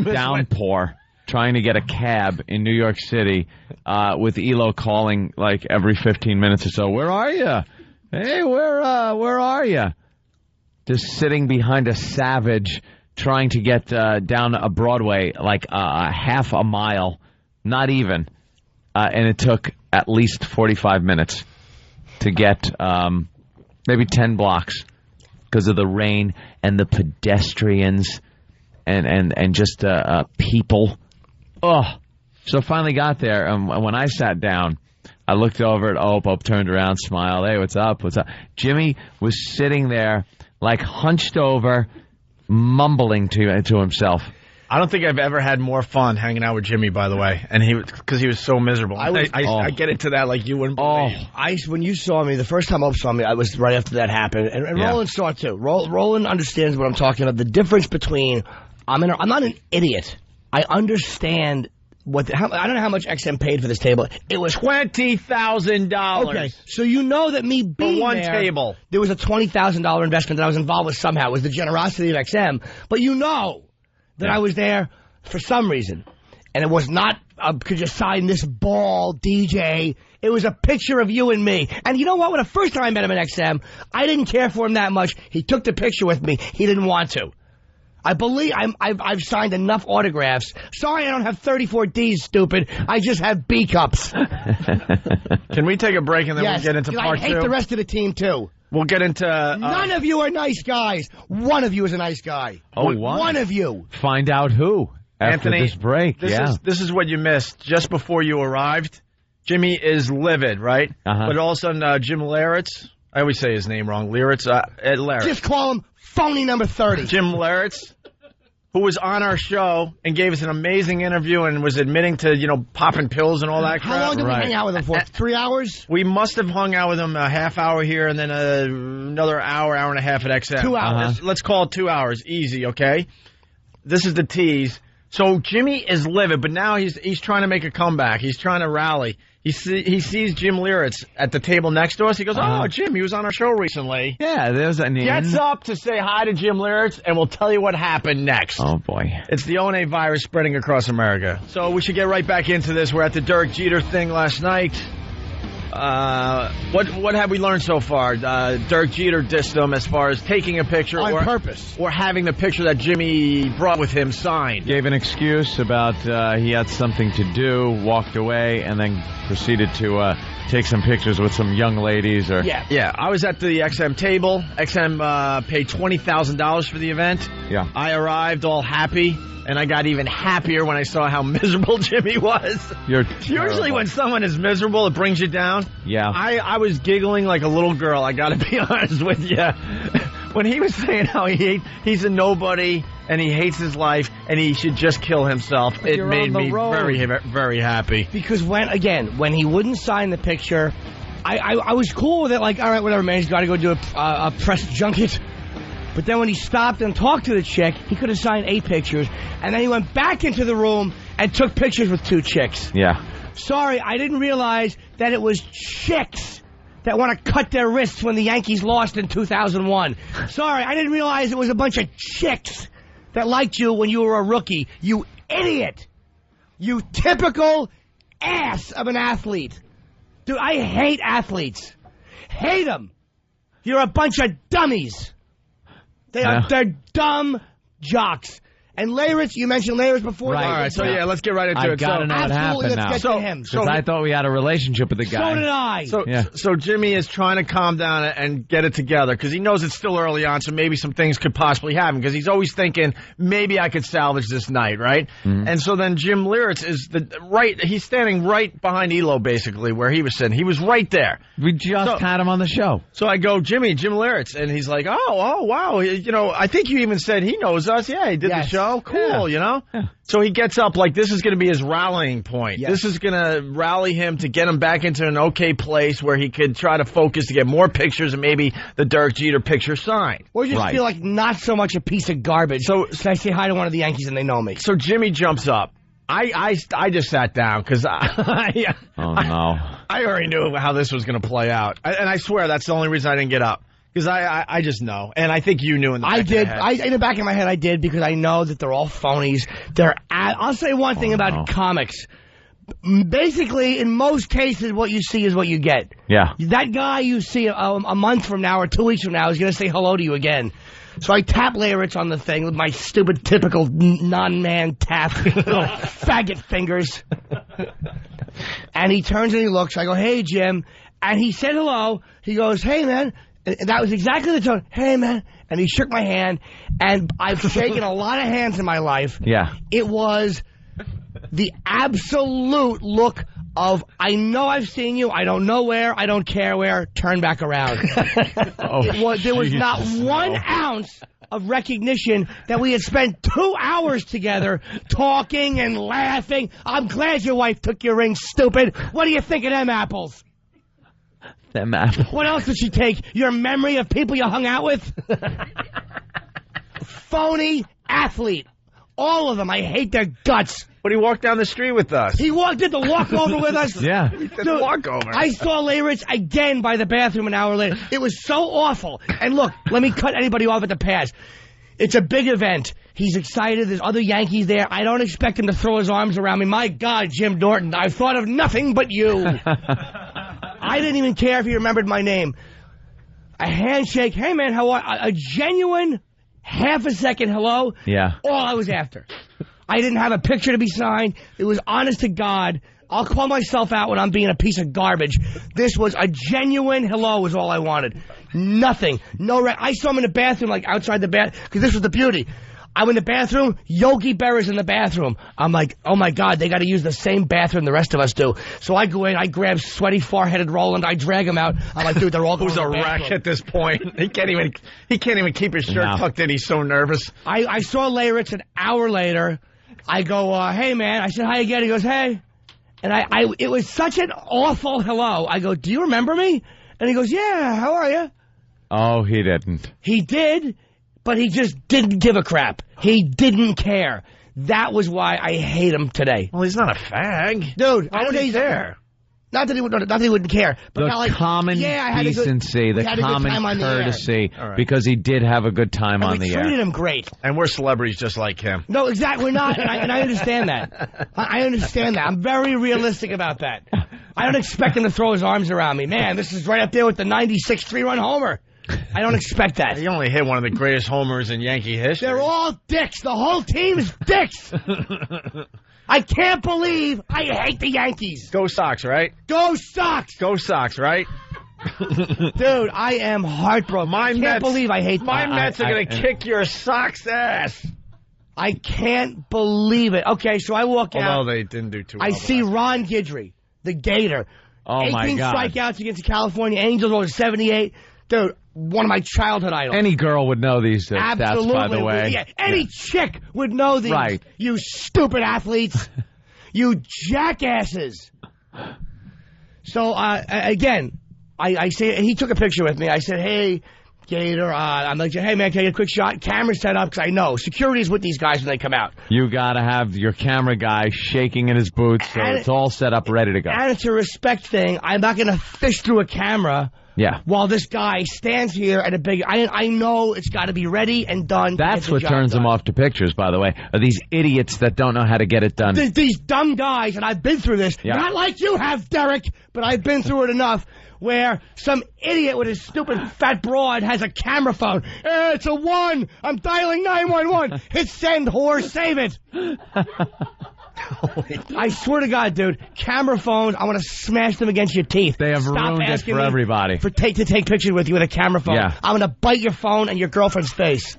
downpour. Trying to get a cab in New York City with Elo calling like every 15 minutes or so. Where are you? Hey, where are you? Just sitting behind a Savage trying to get down a Broadway like half a mile, not even. And it took at least 45 minutes to get maybe 10 blocks because of the rain and the pedestrians and just people. Oh, so finally got there, and when I sat down, I looked over at Ope. Ope turned around, smiled. Hey, what's up? What's up? Jimmy was sitting there, like hunched over, mumbling to himself. I don't think I've ever had more fun hanging out with Jimmy, by the way, and because he was so miserable. I get into that like you wouldn't believe. When you saw me, the first time Ope saw me, I was right after that happened, and Roland saw it too. Roland understands what I'm talking about. The difference between I'm not an idiot. I understand I don't know how much XM paid for this table. It was $20,000. Okay, so you know that me being for one there, table, there was a $20,000 investment that I was involved with somehow. It was the generosity of XM, but you know that I was there for some reason, and it was not could you sign this ball, DJ? It was a picture of you and me. And you know what? When the first time I met him at XM, I didn't care for him that much. He took the picture with me. He didn't want to. I believe I've signed enough autographs. Sorry I don't have 34 Ds, stupid. I just have B cups. Can we take a break and then we'll get into part 2? I hate the rest of the team, too. We'll get into... None of you are nice guys. One of you is a nice guy. Oh, what? One of you. Find out who after Anthony, this break. This is what you missed just before you arrived. Jimmy is livid, right? Uh-huh. But all of a sudden, Jim Leritz... I always say his name wrong. Leritz. Just call him phony number 30. Jim Leritz, who was on our show and gave us an amazing interview and was admitting to, popping pills and all that crap. How long did we hang out with him for? 3 hours? We must have hung out with him a half hour here and then another hour and a half at XM. 2 hours. Uh-huh. Let's call it 2 hours. Easy, okay? This is the tease. So Jimmy is livid, but now he's trying to make a comeback. He's trying to rally. He sees Jim Leritz at the table next to us. He goes, "Oh, Jim, he was on our show recently." Yeah, there's a name. Gets up to say hi to Jim Leritz, and we'll tell you what happened next. Oh, boy. It's the O&A virus spreading across America. So we should get right back into this. We're at the Derek Jeter thing last night. What have we learned so far? Dirk Jeter dissed him as far as taking a picture on purpose, or having the picture that Jimmy brought with him signed. Gave an excuse about he had something to do, walked away, and then proceeded to take some pictures with some young ladies. Yeah. I was at the XM table. XM paid $20,000 for the event. Yeah. I arrived all happy. And I got even happier when I saw how miserable Jimmy was. Usually when someone is miserable, it brings you down. Yeah. I was giggling like a little girl, I gotta be honest with you. When he was saying how he's a nobody and he hates his life and he should just kill himself, it made me very, very happy. Because when he wouldn't sign the picture, I was cool with it. Like, all right, whatever, man, he's got to go do a press junket. But then when he stopped and talked to the chick, he could have signed 8 pictures. And then he went back into the room and took pictures with 2 chicks. Yeah. Sorry, I didn't realize that it was chicks that want to cut their wrists when the Yankees lost in 2001. Sorry, I didn't realize it was a bunch of chicks that liked you when you were a rookie. You idiot. You typical ass of an athlete. Dude, I hate athletes. Hate them. You're a bunch of dummies. They're dumb jocks. And Leyritz, you mentioned Leyritz before. Right. All right, so let's get right into it. I've got to know what happened now. Let's get to him. Because I thought we had a relationship with the guy. So did I. So Jimmy is trying to calm down and get it together because he knows it's still early on, so maybe some things could possibly happen because he's always thinking, maybe I could salvage this night, right? Mm-hmm. And so then Jim Leyritz is he's standing right behind Elo, basically, where he was sitting. He was right there. We just had him on the show. So I go, Jim Leyritz, and he's like, oh, wow. I think you even said he knows us. Yeah, he did the show. Cool, Yeah. So he gets up like this is going to be his rallying point. Yes. This is going to rally him to get him back into an okay place where he could try to focus to get more pictures and maybe the Dirk Jeter picture signed. Or just feel like not so much a piece of garbage. So I say hi to one of the Yankees and they know me. So Jimmy jumps up. I just sat down because I already knew how this was going to play out. And I swear that's the only reason I didn't get up. Because I just know. And I think you knew in the back of your head. In the back of my head, I did because I know that they're all phonies. I'll say one thing about comics. Basically, in most cases, what you see is what you get. Yeah. That guy you see a month from now or 2 weeks from now is going to say hello to you again. So I tap Leyritz on the thing with my stupid, typical non-man tap, little faggot fingers. And he turns and he looks. I go, hey, Jim. And he said hello. He goes, hey, man. And that was exactly the tone. Hey, man. And he shook my hand. And I've shaken a lot of hands in my life. Yeah. It was the absolute look of, I know I've seen you. I don't know where. I don't care where. Turn back around. There was not 1 ounce of recognition that we had spent 2 hours together talking and laughing. I'm glad your wife took your ring, stupid. What do you think of them apples? What else did she take? Your memory of people you hung out with? Phony athlete. All of them. I hate their guts. But he walked down the street with us. He did the walkover with us. Yeah. He did the walkover. I saw Leyritz again by the bathroom an hour later. It was so awful. And look, let me cut anybody off at the pass. It's a big event. He's excited. There's other Yankees there. I don't expect him to throw his arms around me. My God, Jim Norton, I've thought of nothing but you. I didn't even care if he remembered my name. A handshake. Hey, man, how are you? A genuine half-a-second hello. Yeah. All I was after. I didn't have a picture to be signed. It was honest to God. I'll call myself out when I'm being a piece of garbage. This was a genuine hello was all I wanted. Nothing. I saw him in the bathroom, like outside the bath, because this was the beauty. I'm in the bathroom, Yogi Berra's in the bathroom. I'm like, oh my God, they got to use the same bathroom the rest of us do. So I go in, I grab sweaty, four-headed Roland, I drag him out. I'm like, dude, they're all going Who's to the a bathroom. wreck at this point? He can't even keep his shirt tucked in. He's so nervous. I saw Leyritz an hour later. I go, hey man. I said hi again. He goes, hey. And it was such an awful hello. I go, do you remember me? And he goes, yeah, how are you? Oh, he didn't. He did, but he just didn't give a crap. He didn't care. That was why I hate him today. Well, he's not a fag. Dude, I don't think he's there. Not that he wouldn't care. But the common decency, the common courtesy, because he did have a good time on the air. We treated him great. And we're celebrities just like him. No, exactly. We're not. And I understand that. I understand that. I'm very realistic about that. I don't expect him to throw his arms around me. Man, this is right up there with the 96 3-run homer. I don't expect that. He only hit one of the greatest homers in Yankee history. They're all dicks. The whole team's dicks. I can't believe I hate the Yankees. Go Sox, right? Go Sox. Go Sox, right? Dude, I am heartbroken. I can't believe I hate them. My Mets are going to kick your Sox ass. I can't believe it. Okay, so I walk out. Although they didn't do too well. I see Ron Guidry, the Gator. Oh, my God. 18 strikeouts against the California Angels over 78. Dude, one of my childhood idols. Any girl would know these stats, by the way. Yeah, any chick would know these. Right. You stupid athletes. You jackasses. So, again, I say, he took a picture with me. I said, hey, Gator, I'm like, hey, man, can I get a quick shot? Camera set up, because I know. Security's with these guys when they come out. You got to have your camera guy shaking in his boots, so it's all set up, ready to go. And it's a respect thing. I'm not going to fish through a camera. Yeah. While this guy stands here at a big... I know it's got to be ready and done. That's what turns them off to pictures, by the way, are these idiots that don't know how to get it done. These dumb guys, and I've been through this. Yeah. Not like you have, Derek, but I've been through it enough, where some idiot with his stupid fat broad has a camera phone. It's a 1. I'm dialing 911. Hit send, whore. Save it. I swear to God, dude, camera phones, I want to smash them against your teeth. They have Stop ruined it asking for me everybody. to take pictures with you with a camera phone. Yeah. I'm going to bite your phone and your girlfriend's face.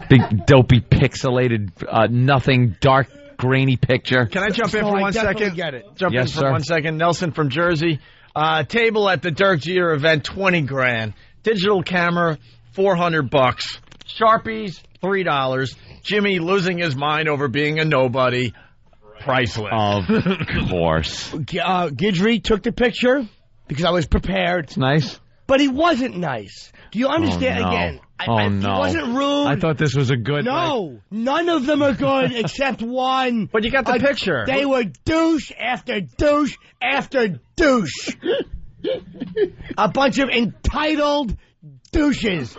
Big, dopey, pixelated, nothing, dark, grainy picture. Can I jump in for 1 second? Get it. Jump in for 1 second. Nelson from Jersey. Table at the Dirk Jeter event, $20,000. Digital camera, $400. Sharpies, $3. Jimmy losing his mind over being a nobody. Priceless. Of course. Guidry took the picture because I was prepared. It's nice. But he wasn't nice. Do you understand? Oh, no. Again, no. He wasn't rude. I thought this was a good... No, none of them are good except one. But you got the picture. They were douche after douche after douche. A bunch of entitled douches.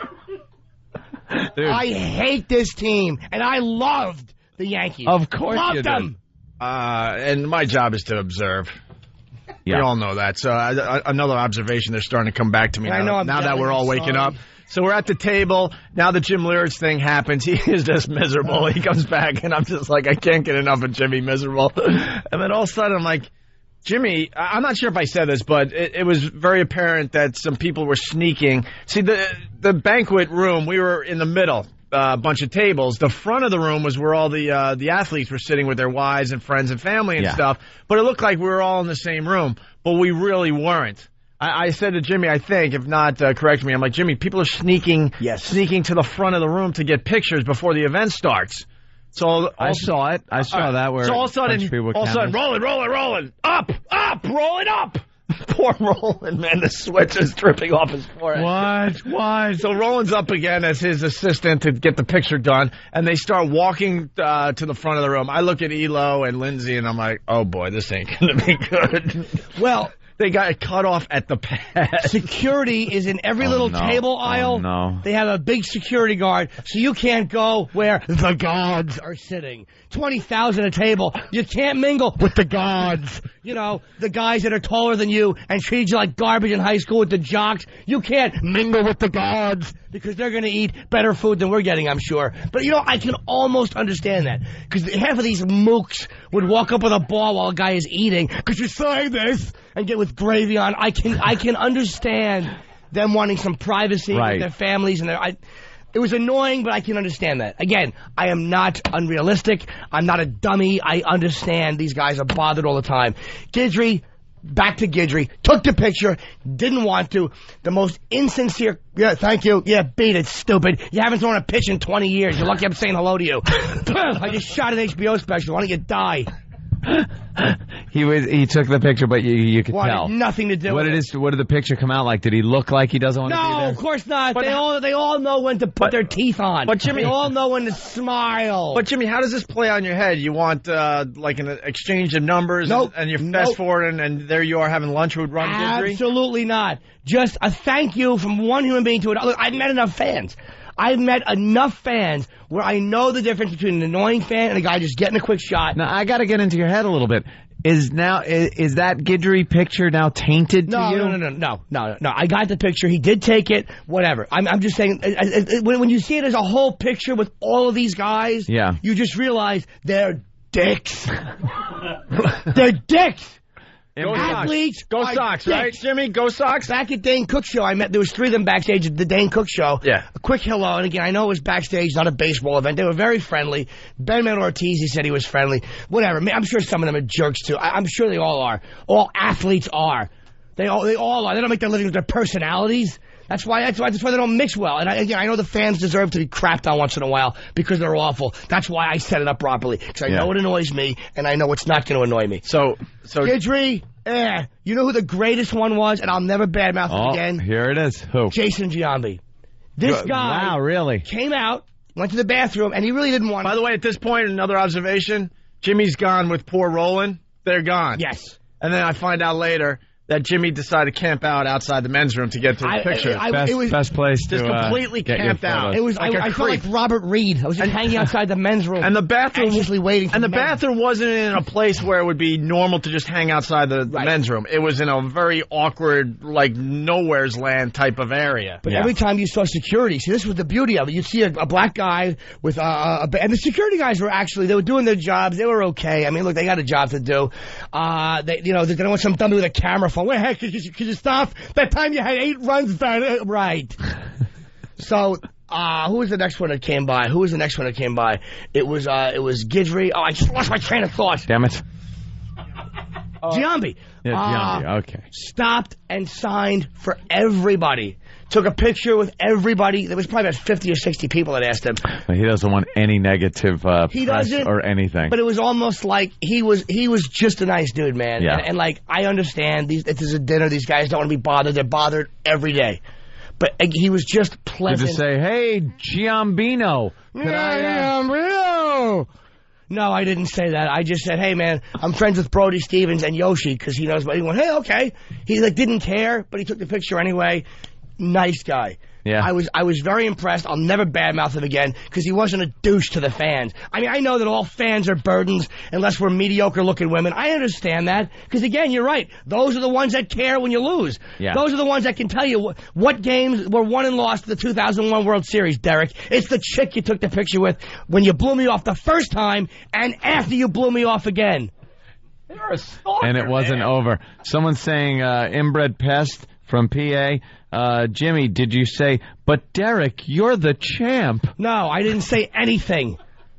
Dude. I hate this team, and I loved the Yankees. Of course you loved them. And my job is to observe. Yeah. We all know that. So another observation, they're starting to come back to me now that we're all waking up. So we're at the table. Now the Jim Leyritz thing happens. He is just miserable. He comes back, and I'm just like, I can't get enough of Jimmy miserable. And then all of a sudden, I'm like, Jimmy, I'm not sure if I said this, but it was very apparent that some people were sneaking. See, the banquet room, we were in the middle, a bunch of tables. The front of the room was where all the athletes were sitting with their wives and friends and family and stuff. But it looked like we were all in the same room, but we really weren't. I said to Jimmy, I think, if not, correct me, I'm like, Jimmy, people are sneaking to the front of the room to get pictures before the event starts. So I saw it. I saw that where so all of a sudden, rolling, up, rolling up. Poor Roland, man, the sweat is dripping off his forehead. What? So Roland's up again as his assistant to get the picture done, and they start walking to the front of the room. I look at Elo and Lindsay, and I'm like, oh boy, this ain't going to be good. Well, they got cut off at the pass. Security is in every little table aisle. No. They have a big security guard, so you can't go where the gods are sitting. 20,000 a table. You can't mingle with the gods. You know, the guys that are taller than you and treat you like garbage in high school with the jocks. You can't mingle with the gods because they're going to eat better food than we're getting, I'm sure. But, you know, I can almost understand that because half of these mooks would walk up with a ball while a guy is eating because you say this and get with gravy on. I can understand them wanting some privacy with their families and it was annoying, but I can understand that. Again, I am not unrealistic. I'm not a dummy. I understand these guys are bothered all the time. Guidry, back to Guidry, took the picture, didn't want to. The most insincere, yeah, thank you. Yeah, beat it, stupid. You haven't thrown a pitch in 20 years. You're lucky I'm saying hello to you. I just shot an HBO special. Why don't you die? He took the picture, but you could tell. Nothing to do with it. What did the picture come out like? Did he look like he doesn't want to be there? No, of course not. They all know when to put their teeth on. But Jimmy, they all know when to smile. But Jimmy, how does this play on your head? You want like an exchange of numbers, and you're fast forwarding, and there you are having lunch with Ron Guidry? Absolutely not. Just a thank you from one human being to another. Look, I've met enough fans. I've met enough fans where I know the difference between an annoying fan and a guy just getting a quick shot. Now, I got to get into your head a little bit. Is that Guidry picture now tainted to you? No. I got the picture. He did take it. Whatever. I'm just saying, when you see it as a whole picture with all of these guys, you just realize they're dicks. They're dicks. Go Athletes, Go Sox, right, Jimmy? Go Sox. Back at Dane Cook's show, there was 3 of them backstage at the Dane Cook show. Yeah. A quick hello, and again, I know it was backstage, not a baseball event. They were very friendly. Ben Ortiz, he said he was friendly. Whatever. I'm sure some of them are jerks too. I'm sure they all are. All athletes are. They all are. They don't make their living with their personalities. That's why they don't mix well. And I know the fans deserve to be crapped on once in a while because they're awful. That's why I set it up properly. Because I know it annoys me, and I know it's not going to annoy me. So Guidry, you know who the greatest one was, and I'll never badmouth him again? Here it is. Who? Jason Giambi. This guy really came out, went to the bathroom, and he really didn't want to. By the way, at this point, another observation, Jimmy's gone with poor Roland. They're gone. Yes. And then I find out later that Jimmy decided to camp out outside the men's room to get to the picture. Best place to just completely camped out. It was I felt like Robert Reed. I was just hanging outside the men's room, and the bathroom, anxiously waiting. And the bathroom wasn't in a place where it would be normal to just hang outside the men's room. It was in a very awkward, like nowhere's land type of area. But every time you saw security, see, this was the beauty of it. You'd see a black guy with and the security guys they were doing their jobs. They were okay. I mean, look, they got a job to do. They don't want some dummy with a camera phone. Wait, hey, could you stop? That time you had 8 runs done. Right. So, who was the next one that came by? It was Guidry. Oh, I just lost my train of thought. Damn it. Giambi. Yeah, Giambi, okay. Stopped and signed for everybody. Took a picture with everybody. There was probably about 50 or 60 people that asked him. He doesn't want any negative press or anything. But it was almost like he was just a nice dude, man. Yeah. And like, I understand, if there's a dinner, these guys don't want to be bothered. They're bothered every day. But he was just pleasant. Did you say, hey, Giambino? Giambino! No, I didn't say that. I just said, hey, man, I'm friends with Brody Stevens and Yoshi because he knows what he went, hey, okay. He didn't care, but he took the picture anyway. Nice guy. Yeah. I was very impressed. I'll never badmouth him again because he wasn't a douche to the fans. I mean, I know that all fans are burdens unless we're mediocre-looking women. I understand that because, again, you're right. Those are the ones that care when you lose. Yeah. Those are the ones that can tell you what games were won and lost in the 2001 World Series, Derek. It's the chick you took the picture with when you blew me off the first time and after you blew me off again. You're a stalker, and it wasn't over. Someone's saying, inbred pest from PA. Jimmy, did you say, but Derek, you're the champ? No, I didn't say anything.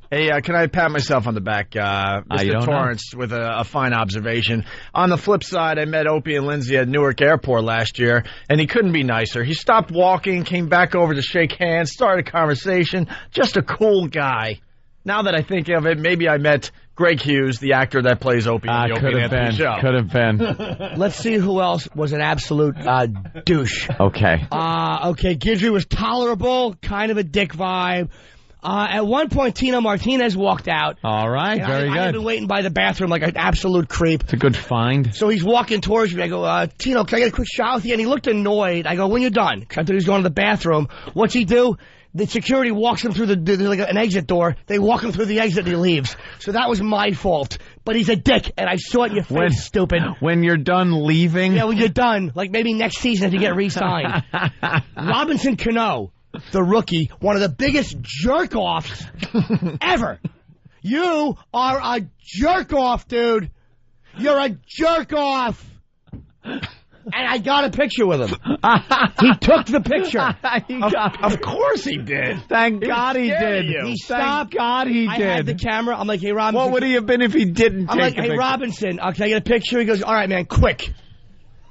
Hey, can I pat myself on the back, Mr. Torrance, with a fine observation? On the flip side, I met Opie and Lindsay at Newark Airport last year, and he couldn't be nicer. He stopped walking, came back over to shake hands, started a conversation. Just a cool guy. Now that I think of it, maybe I met Greg Hughes, the actor that plays Opie in the Opie and Anthony show. Could have been. Let's see who else was an absolute douche. Okay. Okay, Guidry was tolerable, kind of a dick vibe. At one point, Tino Martinez walked out. All right, very good. I had been waiting by the bathroom like an absolute creep. It's a good find. So he's walking towards me. I go, Tino, can I get a quick shot with you? And he looked annoyed. I go, when you're done? Because I thought he was going to the bathroom. What's he do? The security walks him through there's like an exit door. They walk him through the exit and he leaves. So that was my fault. But he's a dick, and I saw it in your face, stupid. When you're done leaving? Yeah, when you're done. Like maybe next season if you get re-signed. Robinson Cano, the rookie, one of the biggest jerk-offs ever. You are a jerk-off, dude. You're a jerk-off. And I got a picture with him. He took the picture. Of course he did. Thank God he did. He stopped. Thank God he I did. had the camera. I'm like, hey, Robinson. What would he have been if he didn't I'm take like, the hey, picture? Robinson, can I get a picture? He goes, all right, man, quick.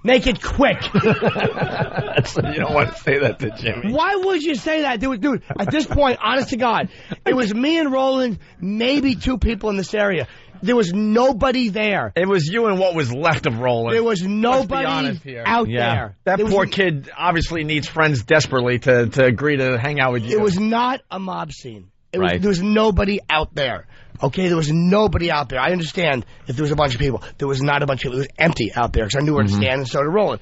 Make it quick. You don't want to say that to Jimmy. Why would you say that? Dude, at this point, honest to God, it was me and Roland, maybe 2 people in this area. There was nobody there. It was you and what was left of Roland. There was nobody out there. That poor kid obviously needs friends desperately to agree to hang out with you. It was not a mob scene. There was nobody out there. Okay, there was nobody out there. I understand if there was a bunch of people. There was not a bunch of people. It was empty out there because I knew where to stand and started rolling.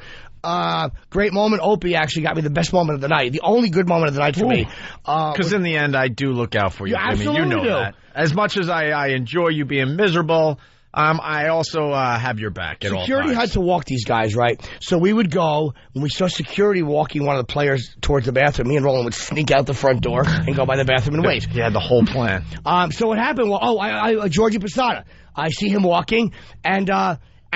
Great moment. Opie actually got me the best moment of the night. The only good moment of the night for me. Because in the end, I do look out for you, Jimmy. Absolutely You know that. As much as I enjoy you being miserable, I also have your back at all times. Security had to walk these guys, right? So we would go, when we saw security walking one of the players towards the bathroom, me and Roland would sneak out the front door and go by the bathroom and wait. He had the whole plan. So what happened? Well, Georgie Posada. I see him walking, and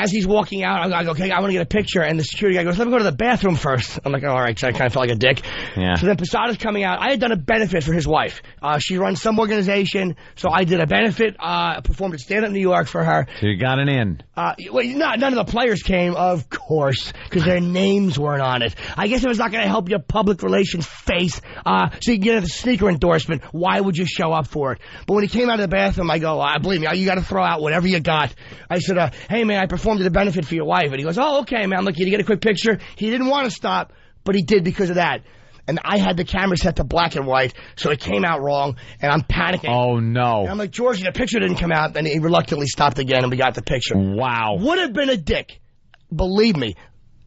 as he's walking out, I go, okay, I want to get a picture. And the security guy goes, let me go to the bathroom first. I'm like, all right, so I kind of felt like a dick. Yeah. So then Posada's coming out. I had done a benefit for his wife. She runs some organization, so I did a benefit, performed at Stand Up New York for her. So you got an in. None of the players came, of course, because their names weren't on it. I guess it was not going to help your public relations face, so you get a sneaker endorsement. Why would you show up for it? But when he came out of the bathroom, I go, believe me, you got to throw out whatever you got. I said, hey, man, I performed at a benefit for your wife. And he goes, oh, okay, man. I'm like, you get a quick picture? He didn't want to stop, but he did because of that. And I had the camera set to black and white, so it came out wrong, and I'm panicking. Oh, no. And I'm like, Georgie, the picture didn't come out, and he reluctantly stopped again, and we got the picture. Wow. Would have been a dick. Believe me.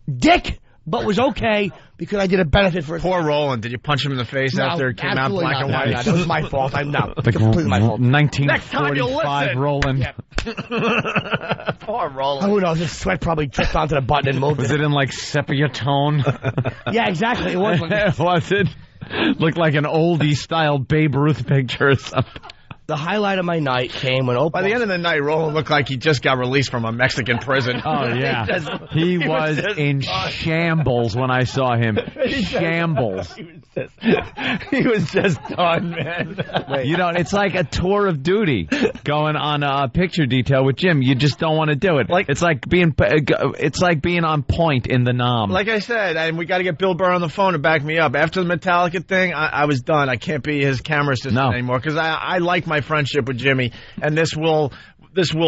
Dick, but was okay because I did a benefit for his Poor Roland. Did you punch him in the face after it came out black and white? No, that was my fault. Completely my fault. 1945 Roland. Yeah. Poor Roland. Who knows? His sweat probably tripped onto the button and moved. Was it in like sepia tone? Yeah, exactly. It was. Was it? Looked like an oldie style Babe Ruth picture or something. The highlight of my night came when Opie. By the end of the night, Roland looked like he just got released from a Mexican prison. Oh, yeah. He was in shambles when I saw him. Shambles. He was just done, man. You know, it's like a tour of duty going on a picture detail with Jim. You just don't want to do it. It's like being on point in the Nam. Like I said, and we got to get Bill Burr on the phone to back me up. After the Metallica thing, I was done. I can't be his camera assistant anymore because I like my friendship with Jimmy, and this will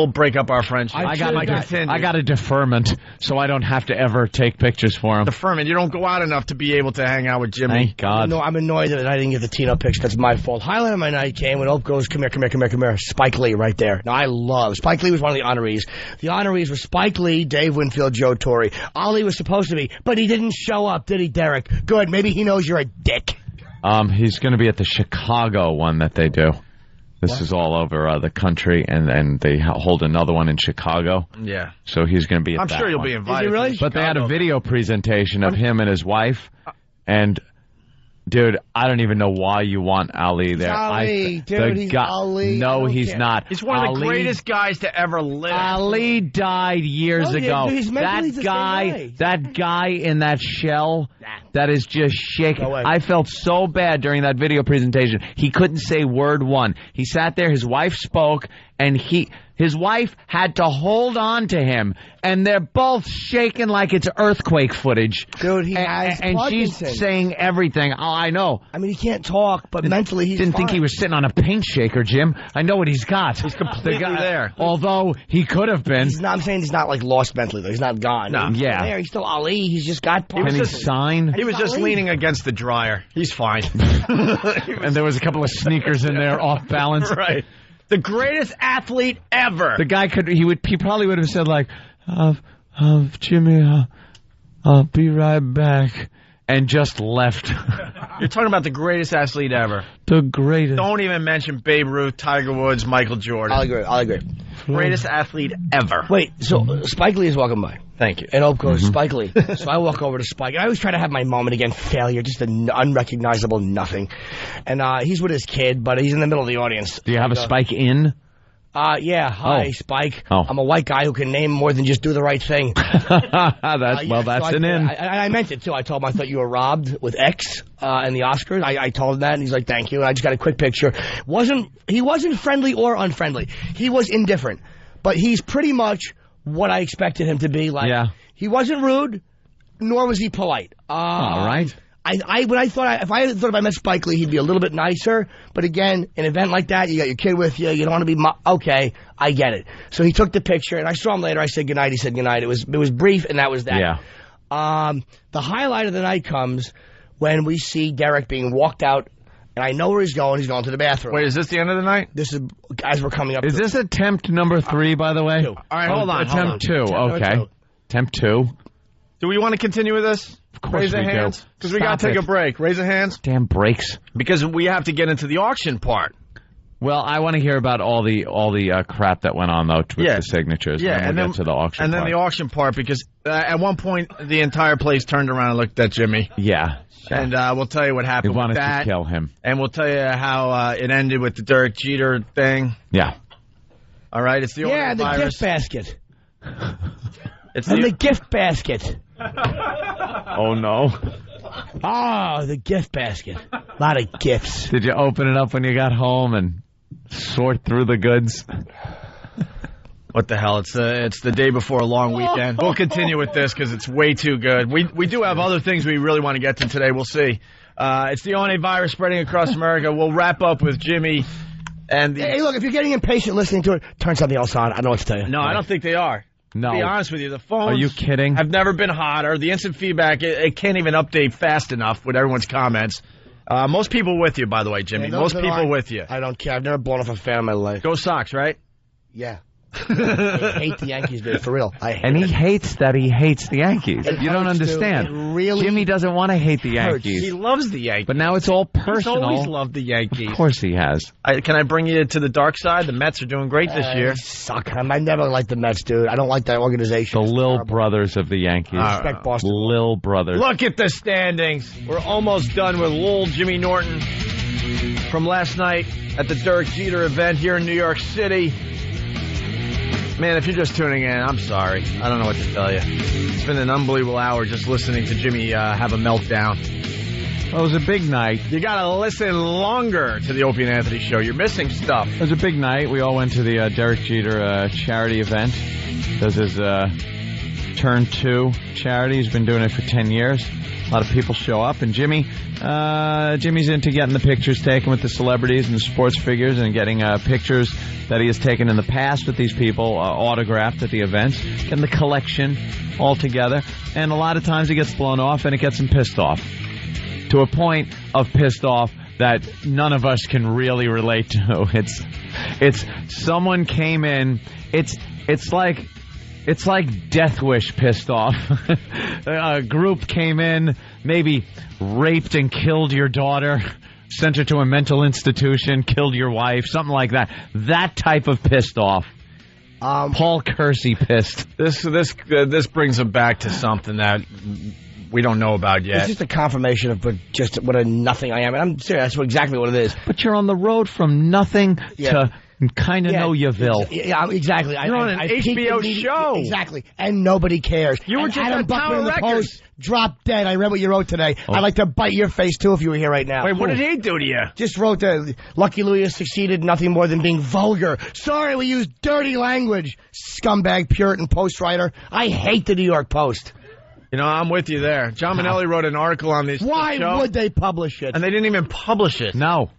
break up our friendship. I got a deferment, so I don't have to ever take pictures for him. Deferment. You don't go out enough to be able to hang out with Jimmy. Thank God. No, I'm annoyed that I didn't get the Tino picture. That's my fault. Highlight of my night came when Ope goes, come here. Spike Lee right there. Now, I love Spike Lee was one of the honorees. The honorees were Spike Lee, Dave Winfield, Joe Torre. Ali was supposed to be, but he didn't show up, did he, Derek? Good. Maybe he knows you're a dick. He's going to be at the Chicago one that they do. This is all over the country, and they hold another one in Chicago. Yeah. So he's going to be at that I'm sure you'll one. be invited. Is he really? But they had a video presentation of him and his wife, and... Dude, I don't even know why you want Ali there. Ali. He's Ali. No, he's not. He's one of the greatest guys to ever live. Ali died years ago. That guy in that shell, that is just shaking. I felt so bad during that video presentation. He couldn't say word one. He sat there, his wife spoke, and his wife had to hold on to him, and they're both shaking like it's earthquake footage. Dude, he has and she's saying everything. Oh, I know. I mean, he can't talk, but mentally he's Didn't fine. think he was sitting on a paint shaker, Jim. I know what he's got. He's completely there. Although he could have been. I'm saying he's not like lost mentally, though. He's not gone. No. Yeah. There, he's still Ali. He's just got Can he sign? He was just leaning against the dryer. He's fine. And there was a couple of sneakers in there off balance. Right. The greatest athlete ever. The guy he probably would have said like, Jimmy, I'll be right back, and just left. You're talking about the greatest athlete ever. The greatest. Don't even mention Babe Ruth, Tiger Woods, Michael Jordan. I'll agree. Greatest athlete ever. Wait, so Spike Lee is walking by. Thank you. And Ope goes, Spike Lee. So I walk over to Spike. I always try to have my moment again, failure, just an unrecognizable nothing. And he's with his kid, but he's in the middle of the audience. Do you have a Spike in? Yeah. Hi, Spike. I'm a white guy who can name more than just do the right thing. That's an in. I meant it, too. I told him I thought you were robbed with X and the Oscars. I told him that, and he's like, thank you. And I just got a quick picture. He wasn't friendly or unfriendly. He was indifferent. But he's pretty much what I expected him to be. Like, he wasn't rude, nor was he polite. All right. If I thought if I met Spike Lee, he'd be a little bit nicer. But again, an event like that, you got your kid with you. You don't want to be okay. I get it. So he took the picture, and I saw him later. I said goodnight. He said goodnight. It was brief, and that was that. Yeah. The highlight of the night comes when we see Derek being walked out, and I know where he's going. He's going to the bathroom. Wait, is this the end of the night? This is as we're coming up. Is this attempt number 3, by the way? 2. All right, hold on. Attempt 2. Okay. Attempt 2. Do we want to continue with this? Of course Raise we the hands. do. Because we got to take a break. Raise the hands. Damn breaks. Because we have to get into the auction part. Well, I want to hear about all the crap that went on though with the signatures. Yeah, and then we'll get to the auction. And part. then the auction part, because at one point the entire place turned around and looked at Jimmy. Yeah. And we'll tell you what happened. They wanted with that, to kill him. And we'll tell you how it ended with the Derek Jeter thing. Yeah. All right, it's the the gift basket. It's the gift basket. Oh no. Oh, the gift basket. A lot of gifts. Did you open it up when you got home and sort through the goods? What the hell? It's the day before a long weekend. We'll continue with this because it's way too good. We do have other things we really want to get to today. We'll see. It's the RNA virus spreading across America. We'll wrap up with Jimmy and Hey, look, if you're getting impatient listening to it, turn something else on. I don't know what to tell you. No, I don't think they are. No. To be honest with you, the phones Are you kidding? have never been hotter. The instant feedback, it can't even update fast enough with everyone's comments. Most people with you, by the way, Jimmy. Most people with you. I don't care. I've never blown off a fan in my life. Go Sox, right? Yeah. I hate the Yankees, dude, for real. And he hates that he hates the Yankees. You don't understand. Jimmy doesn't want to hate the Yankees. He loves the Yankees. But now it's all personal. He's always loved the Yankees. Of course he has. Can I bring you to the dark side? The Mets are doing great this year. They suck. I never liked the Mets, dude. I don't like that organization. The Lil Brothers of the Yankees. Respect Boston. Lil Brothers. Look at the standings. We're almost done with Lil Jimmy Norton from last night at the Derek Jeter event here in New York City. Man, if you're just tuning in, I'm sorry. I don't know what to tell you. It's been an unbelievable hour just listening to Jimmy have a meltdown. Well, it was a big night. You got to listen longer to the Opie and Anthony show. You're missing stuff. It was a big night. We all went to the Derek Jeter charity event. This is Turn 2 charity. He's been doing it for 10 years. A lot of people show up, and Jimmy's into getting the pictures taken with the celebrities and the sports figures and getting pictures that he has taken in the past with these people autographed at the events, getting the collection all together. And a lot of times it gets blown off, and it gets him pissed off to a point of pissed off that none of us can really relate to. It's someone came in. It's like Death Wish pissed off. A group came in, maybe raped and killed your daughter, sent her to a mental institution, killed your wife, something like that. That type of pissed off. Paul Kersey pissed. This brings him back to something that we don't know about yet. It's just a confirmation of just what a nothing I am. And I'm serious. That's exactly what it is. But you're on the road from nothing to kind of know you, Vil. Yeah, exactly. You're on an HBO show. Exactly. And nobody cares. You were just Adam at Buckman Tower in the Records. Post dropped dead. I read what you wrote today. I'd like to bite your face, too, if you were here right now. Wait, what did he do to you? Just wrote that Lucky Louie has succeeded in nothing more than being vulgar. Sorry, we use dirty language. Scumbag, Puritan, Post writer. I hate the New York Post. You know, I'm with you there. John Minnelli wrote an article on this. Why would they publish it? And they didn't even publish it. No.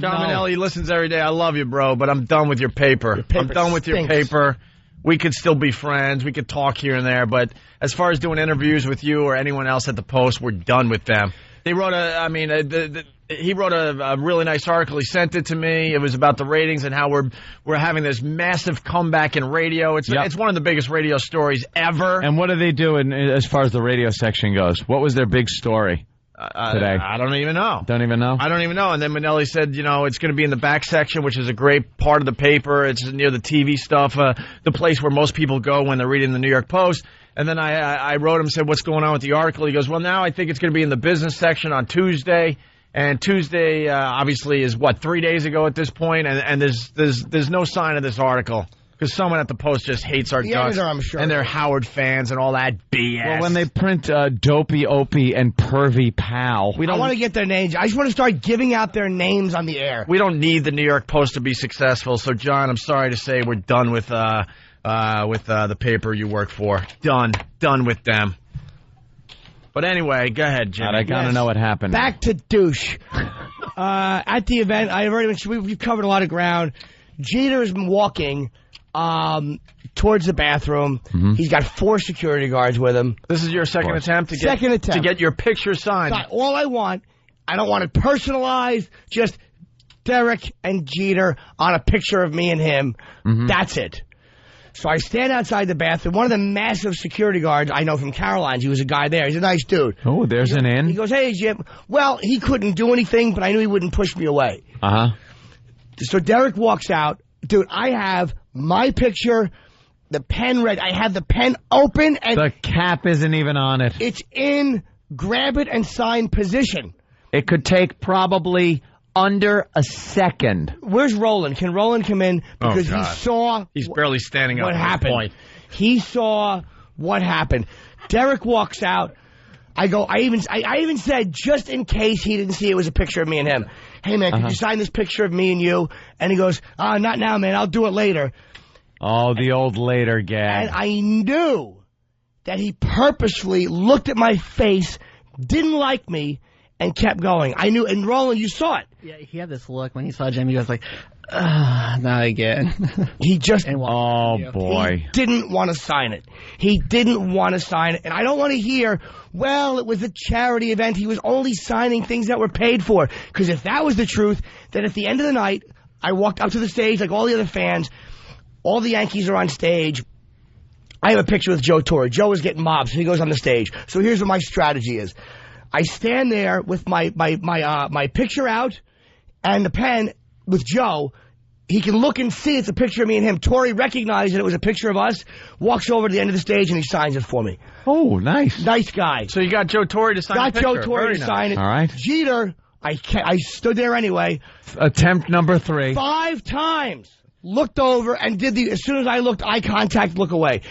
John Minnelli listens every day. I love you, bro, but I'm done with your paper. I'm done with your paper. We could still be friends. We could talk here and there, but as far as doing interviews with you or anyone else at the Post, we're done with them. They wrote he wrote a really nice article. He sent it to me. It was about the ratings and how we're having this massive comeback in radio. It's one of the biggest radio stories ever. And what do they do as far as the radio section goes? What was their big story today? I don't even know. Don't even know? I don't even know. And then Minnelli said, it's going to be in the back section, which is a great part of the paper. It's near the TV stuff, the place where most people go when they're reading the New York Post. And then I wrote him, said, what's going on with the article? He goes, well, now I think it's going to be in the business section on Tuesday. And Tuesday, obviously, is 3 days ago at this point, and there's no sign of this article because someone at the Post just hates our guts, I'm sure. and they're Howard fans and all that BS. Well, when they print Dopey Opie and Pervy Pal, I want to get their names. I just want to start giving out their names on the air. We don't need the New York Post to be successful. So, John, I'm sorry to say we're done with the paper you work for. Done with them. But anyway, go ahead, Jimmy. I gotta know what happened. Back to douche. At the event, I've already mentioned, we've covered a lot of ground. Jeter's walking towards the bathroom. Mm-hmm. He's got 4 security guards with him. This is your second attempt to get your picture signed. But all I don't want it personalized. Just Derek and Jeter on a picture of me and him. Mm-hmm. That's it. So I stand outside the bathroom. One of the massive security guards I know from Caroline's, he was a guy there. He's a nice dude. Oh, there's an in. He goes, hey, Jim. Well, he couldn't do anything, but I knew he wouldn't push me away. Uh-huh. So Derek walks out. Dude, I have my picture, the pen read. I have the pen open, and the cap isn't even on it. It's in grab it and sign position. It could take probably under a second. Where's Roland? Can Roland come in? Because he saw... He's barely standing up what at happened. this point. He saw what happened. Derek walks out. I even said, just in case he didn't see it was a picture of me and him. Hey, man, could you sign this picture of me and you? And he goes, not now, man. I'll do it later. Oh, the old later gag. And I knew that he purposefully looked at my face, didn't like me, and kept going. I knew, and Roland, you saw it. Yeah, he had this look when he saw Jimmy. He was like, not again. He just, boy. He didn't want to sign it. He didn't want to sign it. And I don't want to hear, well, it was a charity event. He was only signing things that were paid for. Because if that was the truth, then at the end of the night, I walked up to the stage like all the other fans. All the Yankees are on stage. I have a picture with Joe Torre. Joe is getting mobbed, so he goes on the stage. So here's what my strategy is. I stand there with my picture out and the pen with Joe. He can look and see it's a picture of me and him. Torre recognized that it was a picture of us, walks over to the end of the stage, and he signs it for me. Oh, nice. Nice guy. So you got Joe Torre to sign the picture. Got Joe Torre to sign it. All right. Jeter, I stood there anyway. Attempt number 3. 5 times. Looked over and did as soon as I looked, eye contact, look away.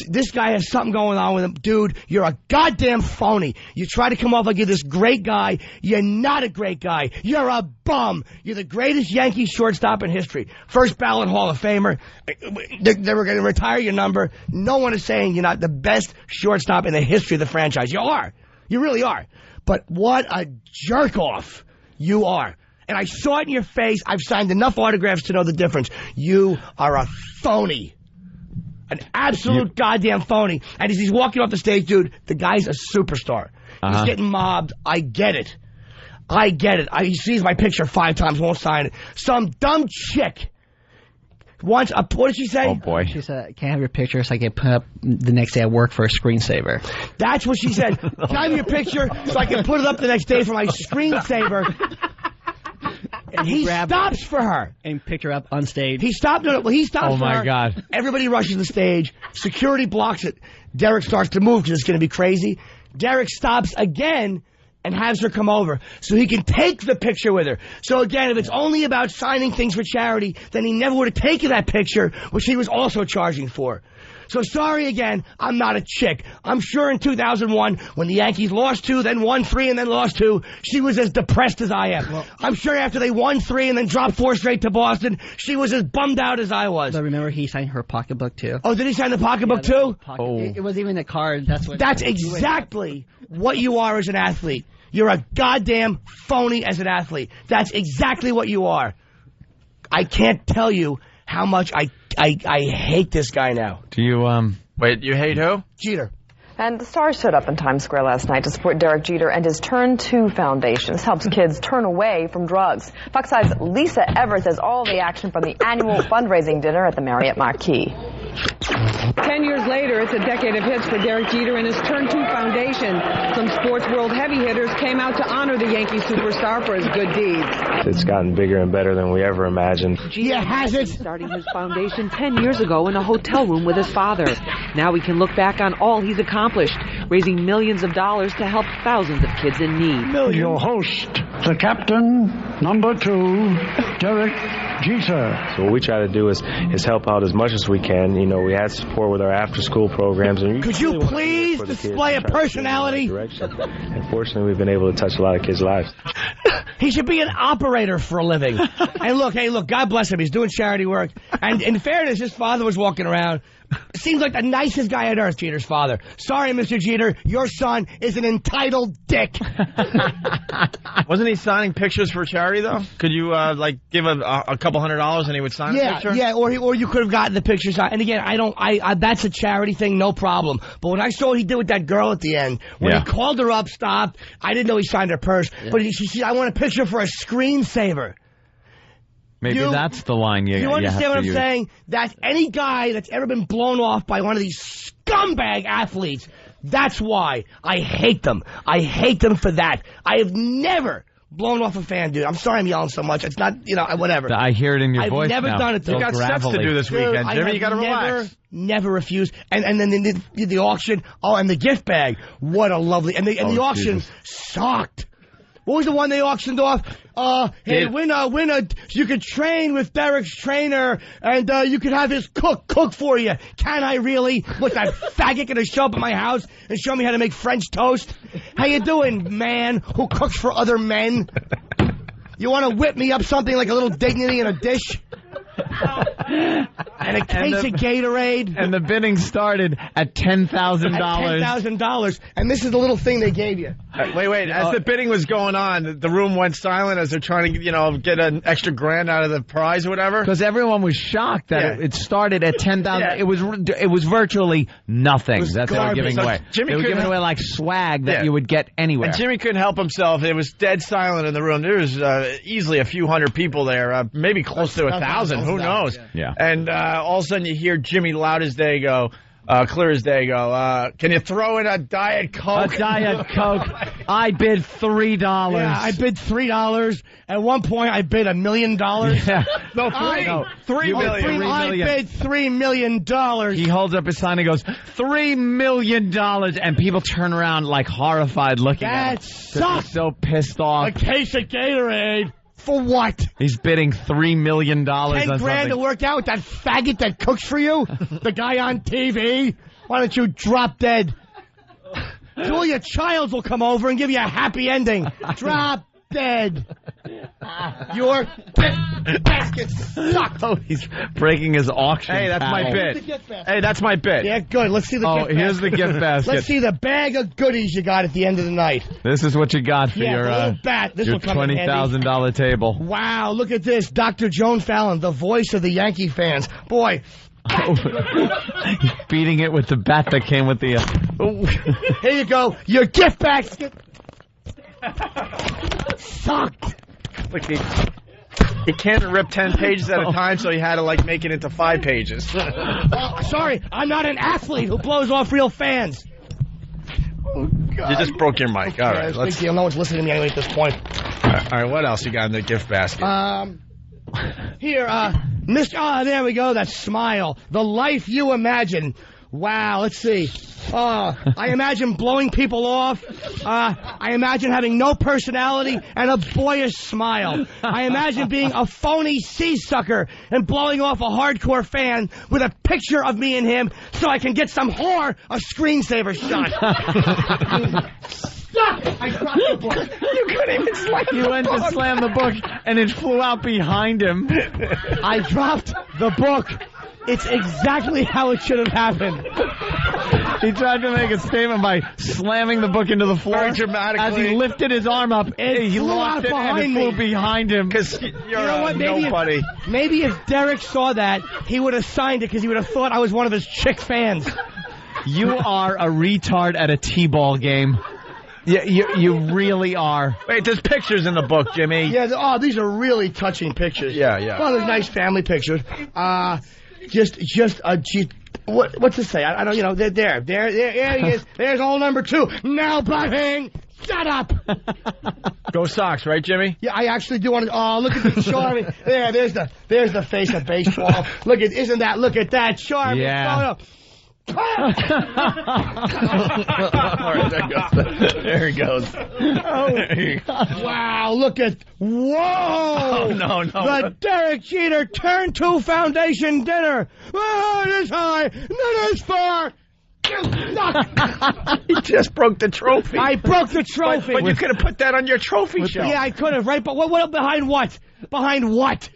This guy has something going on with him. Dude, you're a goddamn phony. You try to come off like you're this great guy. You're not a great guy. You're a bum. You're the greatest Yankee shortstop in history. First ballot Hall of Famer. They were going to retire your number. No one is saying you're not the best shortstop in the history of the franchise. You are. You really are. But what a jerk-off you are. And I saw it in your face. I've signed enough autographs to know the difference. You are a phony. An absolute goddamn phony. And as he's walking off the stage, dude, the guy's a superstar. He's getting mobbed. I get it. He sees my picture 5 times, won't sign it. Some dumb chick wants a... What did she say? Oh, boy. She said, can I have your picture so I can put up the next day at work for a screensaver? That's what she said. Can I have your picture so I can put it up the next day for my screensaver? And he stops for her. And picked her up on stage. He stopped for her. Oh, my God. Everybody rushes the stage. Security blocks it. Derek starts to move because it's going to be crazy. Derek stops again and has her come over so he can take the picture with her. So, again, if it's only about signing things for charity, then he never would have taken that picture, which he was also charging for. So sorry again, I'm not a chick. I'm sure in 2001, when the Yankees lost 2, then won 3, and then lost 2, she was as depressed as I am. Well, I'm sure after they won 3 and then dropped 4 straight to Boston, she was as bummed out as I was. But remember, he signed her pocketbook, too. Oh, did he sign the pocketbook, too? It was even a card. That's exactly what you are as an athlete. You're a goddamn phony as an athlete. That's exactly what you are. I can't tell you how much I hate this guy now. Do you, Wait, you hate who? Jeter. And the stars showed up in Times Square last night to support Derek Jeter and his Turn 2 Foundation. This helps kids turn away from drugs. Fox 5's Lisa Everett has all the action from the annual fundraising dinner at the Marriott Marquis. 10 years later, it's a decade of hits for Derek Jeter and his Turn 2 Foundation. Some sports world heavy hitters came out to honor the Yankee superstar for his good deeds. It's gotten bigger and better than we ever imagined. Yeah, has it? Starting his foundation 10 years ago in a hotel room with his father. Now he can look back on all he's accomplished, raising millions of dollars to help thousands of kids in need. Your host, the captain, number 2, Derek Jeter. So what we try to do is help out as much as we can. You know, we had support with our after-school programs. And could you please display a personality? Unfortunately, we've been able to touch a lot of kids' lives. He should be an operator for a living. And look, God bless him. He's doing charity work. And in fairness, his father was walking around. Seems like the nicest guy on earth, Jeter's father. Sorry, Mr. Jeter, your son is an entitled dick. Wasn't he signing pictures for charity, though? Could you, give a couple $100 and he would sign a picture? Yeah, or you could have gotten the picture signed. And again, that's a charity thing, no problem. But when I saw what he did with that girl at the end, when he called her up, stopped, I didn't know he signed her purse. Yeah. But she said, I want a picture for a screensaver. Maybe that's the line you understand what I'm saying? That's any guy that's ever been blown off by one of these scumbag athletes. That's why I hate them. I hate them for that. I have never blown off a fan, dude. I'm sorry I'm yelling so much. It's not, whatever. I hear it in your voice I've never now. done it. You got sets to do this weekend, Jimmy. You got to relax. Never refused. And then the auction. Oh, and the gift bag. What a lovely. And the auction sucked. What was the one they auctioned off? Hey, win a. You could train with Derek's trainer, and you could have his cook for you. Can I really? What's that faggot gonna show up at my house and show me how to make French toast? How you doing, man? Who cooks for other men? You want to whip me up something like a little dignity in a dish? And a case of Gatorade. And the bidding started at $10,000. $10,000. And this is the little thing they gave you. Wait. As the bidding was going on, the room went silent as they're trying to, get an extra grand out of the prize or whatever. Because everyone was shocked that it started at $10,000. Yeah. It was virtually nothing that they were giving away. They were giving away like swag that you would get anywhere. And Jimmy couldn't help himself. It was dead silent in the room. There was easily a few hundred people there, maybe close to 1,000. Who knows? Yeah. And all of a sudden you hear Jimmy loud as day go, clear as day go, can you throw in a Diet Coke? A Diet Coke. I bid $3. Yeah, I bid $3. At one point, I bid $1 million. Yeah. No, $3 million. I bid $3 million. He holds up his sign and goes, $3 million. And people turn around like horrified looking at him. That sucks. He's so pissed off. A case of Gatorade. For what? He's bidding $3 million on $10 grand to work out with that faggot that cooks for you? The guy on TV? Why don't you drop dead? Julia Childs will come over and give you a happy ending. Drop dead. Your basket sucked. Oh, he's breaking his auction. Hey, that's my bid. Hey, that's my bid. Yeah, good. Let's see the gift basket. Here's the gift basket. Let's see the bag of goodies you got at the end of the night. This is what you got for your $20,000 table. Wow, look at this. Dr. Joan Fallon, the voice of the Yankee fans. Boy. Beating it with the bat that came with the... Here you go. Your gift basket. Sucked. Look, he can't rip 10 pages at a time, so he had to make it into 5 pages. Sorry, I'm not an athlete who blows off real fans. Oh, God. You just broke your mic. All right, big deal. No one's listening to me anyway at this point. All right, what else you got in the gift basket? Here, Mr. There we go. That smile, the life you imagine. Wow, let's see. I imagine blowing people off. I imagine having no personality and a boyish smile. I imagine being a phony sea-sucker and blowing off a hardcore fan with a picture of me and him so I can get some whore a screensaver shot. I dropped the book. You couldn't even slam the book. You went to slam the book, and it flew out behind him. I dropped the book. It's exactly how it should have happened. He tried to make a statement by slamming the book into the floor. Very dramatically. As he lifted his arm up, he lost it and it flew behind him. Because you're nobody. Maybe if Derek saw that, he would have signed it because he would have thought I was one of his chick fans. You are a retard at a T-ball game. You really are. Wait, there's pictures in the book, Jimmy. Yeah, these are really touching pictures. Yeah. Well, there's nice family pictures. What's it say? I don't, there he is. There's hole number 2. Now butting. Shut up. Go Sox, right, Jimmy? Yeah, I actually do want to. Oh, look at the Charmy. There's the face of baseball. Look at that Charmy photo. All right, there he goes. Wow, look at... Whoa! Oh, no. The Derek Jeter Turn 2 Foundation dinner. Oh, it is high, not as far. He just broke the trophy. I broke the trophy. But you could have put that on your trophy shelf. Yeah, I could have, right? But what behind what? Behind what?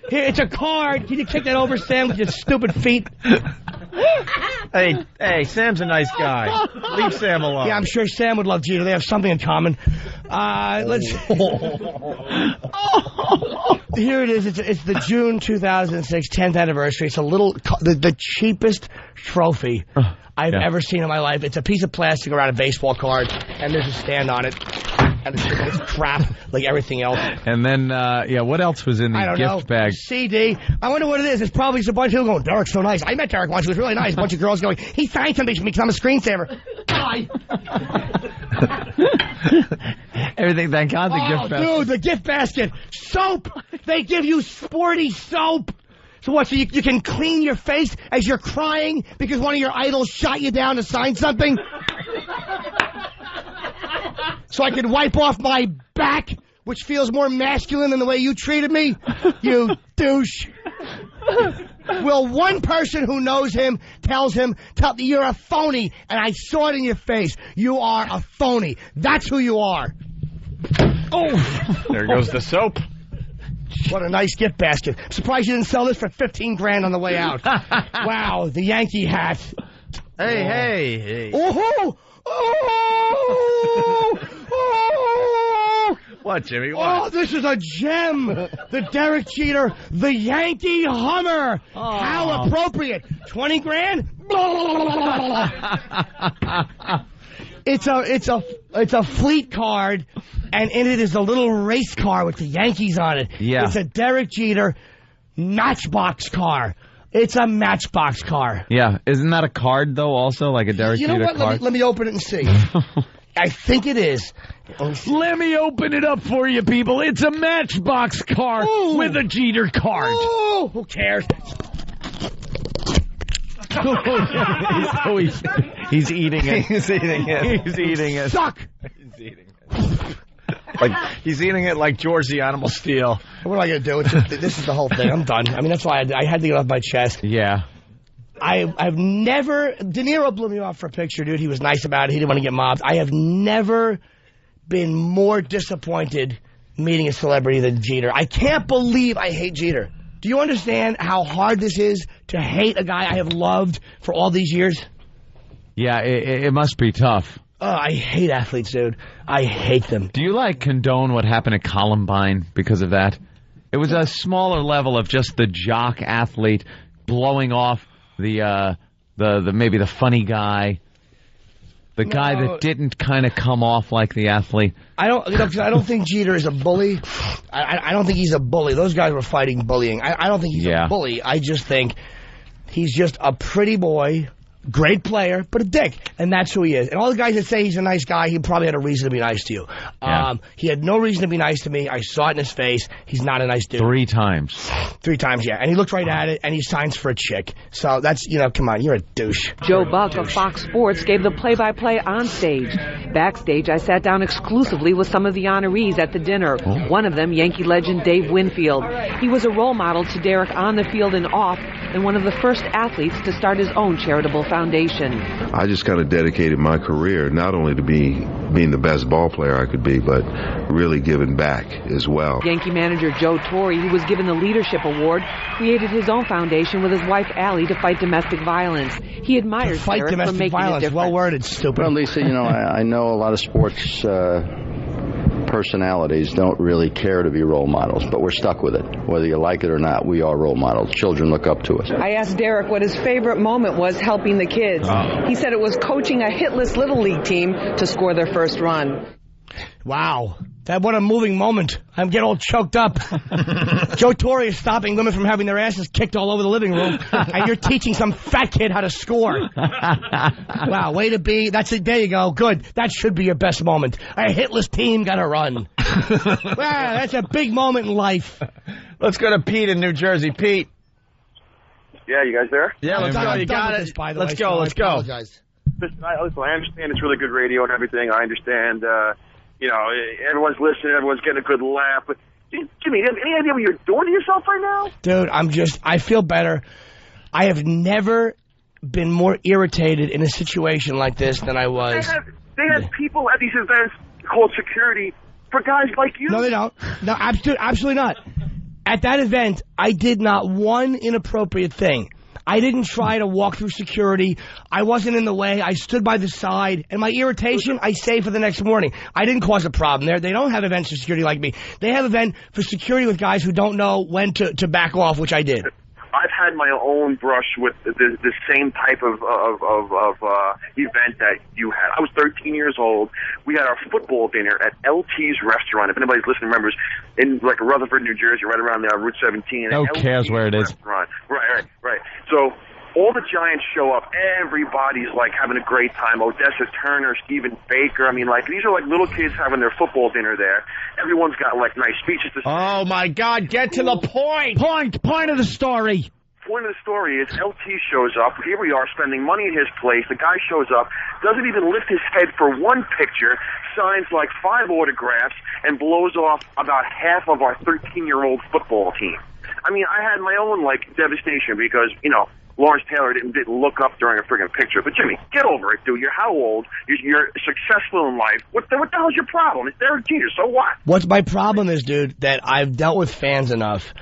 Here, it's a card. Can you kick that over, Sam, with your stupid feet? Hey, Sam's a nice guy. Leave Sam alone. Yeah, I'm sure Sam would love Jeter. They have something in common. Let's... Here it is. It's the June 2006 10th anniversary. It's a little... The cheapest trophy I've ever seen in my life. It's a piece of plastic around a baseball card, and there's a stand on it. And it's crap, like everything else. And then, what else was in the gift bag? CD. I wonder what it is. It's probably just a bunch of people going, Derek's so nice. I met Derek once. He was really nice. A bunch of girls going, he signed something for me because I'm a screensaver. die. Everything, thank God, the gift basket. Dude, the gift basket. Soap. They give you sporty soap. So what, so you can clean your face as you're crying because one of your idols shot you down to sign something? So I can wipe off my back, which feels more masculine than the way you treated me? You douche. Will one person who knows him tells him, you're a phony, and I saw it in your face. You are a phony. That's who you are. Oh, there goes the soap. What a nice gift basket. I'm surprised you didn't sell this for $15,000 on the way out. Wow, the Yankee hat. Hey. Oh! Oh! Oh! What, Jimmy? What? Oh, this is a gem. The Derek Jeter, the Yankee Hummer. Oh. How appropriate. $20,000? It's a fleet card, and in it is a little race car with the Yankees on it. Yeah. It's a Derek Jeter Matchbox car. It's a Matchbox car. Yeah. Isn't that a card, though, also? Like a Derek Jeter what? card? Let me open it and see. I think it is. Let me open it up for you, people. It's a Matchbox car with a Jeter card. Oh, who cares? He's eating it. He's eating it. He's eating it. Suck. He's eating it. Like he's eating it like George the Animal Steel. What am I going to do? It's just, this is the whole thing. I'm done. I mean, that's why I had to get off my chest. Yeah. I've never... De Niro blew me off for a picture, dude. He was nice about it. He didn't want to get mobbed. I have never been more disappointed meeting a celebrity than Jeter. I can't believe I hate Jeter. Do you understand how hard this is to hate a guy I have loved for all these years? Yeah, it must be tough. Oh, I hate athletes, dude. I hate them. Do you, condone what happened at Columbine because of that? It was a smaller level of just the jock athlete blowing off the maybe the funny guy. The guy that didn't kind of come off like the athlete. I don't think Jeter is a bully. I don't think he's a bully. Those guys were fighting bullying. I don't think he's a bully. I just think he's just a pretty boy, great player, but a dick. And that's who he is. And all the guys that say he's a nice guy, he probably had a reason to be nice to you. Yeah. He had no reason to be nice to me. I saw it in his face. He's not a nice dude. 3 times. 3 times, yeah. And he looked right at it, and he signs for a chick. So that's, come on, you're a douche. Joe Buck of Fox Sports gave the play-by-play on stage. Backstage, I sat down exclusively with some of the honorees at the dinner. One of them, Yankee legend Dave Winfield. He was a role model to Derek on the field and off, and one of the first athletes to start his own charitable foundation. I just kind of dedicated my career not only to being the best ball player I could be, but really giving back as well. Yankee manager Joe Torre, who was given the Leadership Award, created his own foundation with his wife Allie to fight domestic violence. He admires Derek for making a difference. Well worded, stupid. Well, Lisa, I know a lot of sports personalities don't really care to be role models, but we're stuck with it. Whether you like it or not, we are role models. Children look up to us. I asked Derek what his favorite moment was helping the kids. He said it was coaching a hitless Little League team to score their first run. Wow. What a moving moment. I'm getting all choked up. Joe Torre is stopping women from having their asses kicked all over the living room, and you're teaching some fat kid how to score. Wow, way to be. There you go. Good. That should be your best moment. A hitless team got to run. Wow, that's a big moment in life. Let's go to Pete in New Jersey. Pete. Yeah, you guys there? Yeah, let's go. You got it. Let's go. Let's go. Listen, I understand it's really good radio and everything. I understand, everyone's listening, everyone's getting a good laugh. But, Jimmy, any idea what you're doing to yourself right now? Dude, I feel better. I have never been more irritated in a situation like this than I was. They have people at these events called security for guys like you. No, they don't. No, absolutely not. At that event, I did not one inappropriate thing. I didn't try to walk through security. I wasn't in the way. I stood by the side. And my irritation, I saved for the next morning. I didn't cause a problem there. They don't have events for security like me. They have event for security with guys who don't know when to back off, which I did. I've had my own brush with the same type of event that you had. I was 13 years old. We had our football dinner at LT's restaurant. If anybody's listening, remembers, in Rutherford, New Jersey, right around Route 17. Who cares where it is? Restaurant. Right. So all the Giants show up. Everybody's like having a great time. Odessa Turner, Stephen Baker. I mean, like, these are like little kids having their football dinner there. Everyone's got like nice speeches to say. Oh my God, get to the point. Point of the story. Point of the story is LT shows up. Here we are spending money at his place. The guy shows up, doesn't even lift his head for one picture, signs like 5 autographs, and blows off about half of our 13-year-old football team. I mean, I had my own, like, devastation because, you know, Lawrence Taylor didn't look up during a friggin' picture. But, Jimmy, get over it, dude. You're how old? You're successful in life. What the hell's your problem? It's Derek Jeter, so what? What's my problem is, dude, that I've dealt with fans enough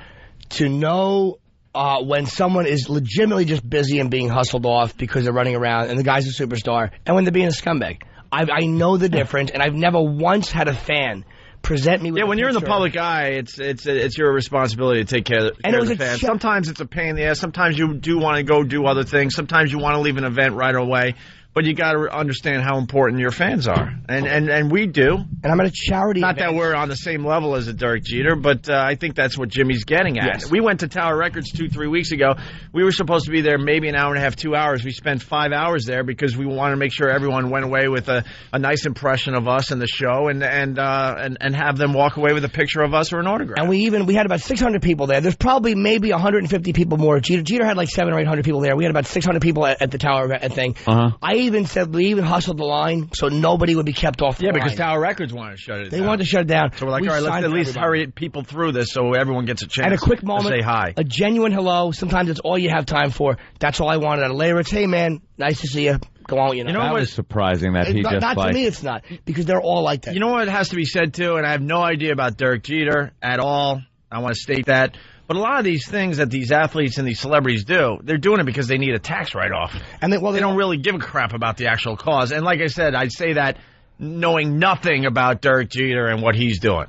to know when someone is legitimately just busy and being hustled off because they're running around and the guy's a superstar, and when they're being a scumbag. I know the difference, and I've never once had a fan present me with when you're in the public eye, it's your responsibility to take care of the fans. Sometimes it's a pain in the ass. Sometimes you do want to go do other things. Sometimes you want to leave an event right away. But you got to understand how important your fans are, and we do. And I'm at a charity Not event. that we're on the same level as a Derek Jeter, but I think that's what Jimmy's getting at. Yes. We went to Tower Records 2-3 weeks ago. We were supposed to be there maybe an hour and a half, 2 hours. We spent 5 hours there because we wanted to make sure everyone went away with a nice impression of us and the show, and have them walk away with a picture of us or an autograph. And we had about 600 people there. There's probably maybe 150 people more. Jeter had like 700 or 800 people there. We had about 600 people at the Tower thing. I even said we even hustled the line so nobody would be kept off the line. Because Tower Records wanted to shut it down. They wanted to shut it down. So we're like, all right, let's at least hurry people through this so everyone gets a chance at a quick moment, to say hi. A genuine hello. Sometimes it's all you have time for. That's all I wanted. At a later, it's, hey, man, nice to see you. Go on, that was surprising that he just not like... to me, it's not. Because they're all like that. You know what has to be said, too? And I have no idea about Derek Jeter at all. I want to state that. But a lot of these things that these athletes and these celebrities do, they're doing it because they need a tax write-off. And they don't really give a crap about the actual cause. And like I said, I say that knowing nothing about Derek Jeter and what he's doing.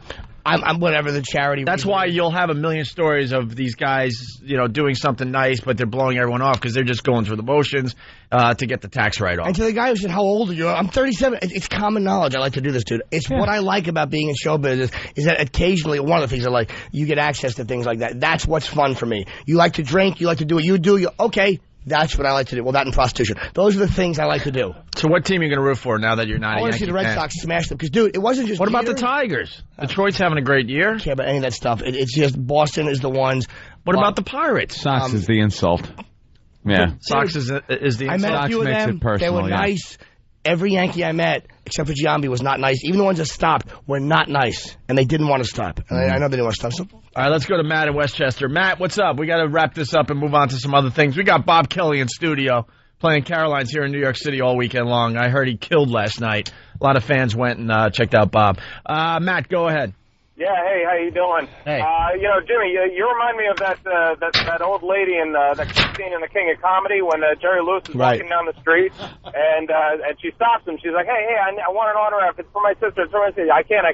I'm whatever the charity. That's why you'll have a million stories of these guys, doing something nice, but they're blowing everyone off because they're just going through the motions to get the tax write-off. And to the guy who said, how old are you? I'm 37. It's common knowledge. I like to do this, dude. It's what I like about being in show business is that occasionally, one of the things I like, you get access to things like that. That's what's fun for me. You like to drink. You like to do what you do. Okay. That's what I like to do. Well, that and prostitution. Those are the things I like to do. So what team are you going to root for now that you're not a Yankee fan? I want to see the Red Sox smash them. Because, dude, it wasn't just What about the Tigers? Detroit's having a great year. I don't care about any of that stuff. It's just Boston is the ones. What about the Pirates? Sox is the insult. Yeah. Sox is the insult. I met a few of them. They were nice. Every Yankee I met, except for Giambi, was not nice. Even the ones that stopped were not nice, and they didn't want to stop. And I know they didn't want to stop. So. All right, let's go to Matt in Westchester. Matt, what's up? We got to wrap this up and move on to some other things. We got Bob Kelly in studio playing Caroline's here in New York City all weekend long. I heard he killed last night. A lot of fans went and checked out Bob. Matt, go ahead. Yeah, hey, how you doing? Hey. Jimmy, you remind me of that old lady in that scene in The King of Comedy when Jerry Lewis is walking down the street and she stops him. She's like, hey, I want an autograph. It's for my sister. It's for my sister. I can't.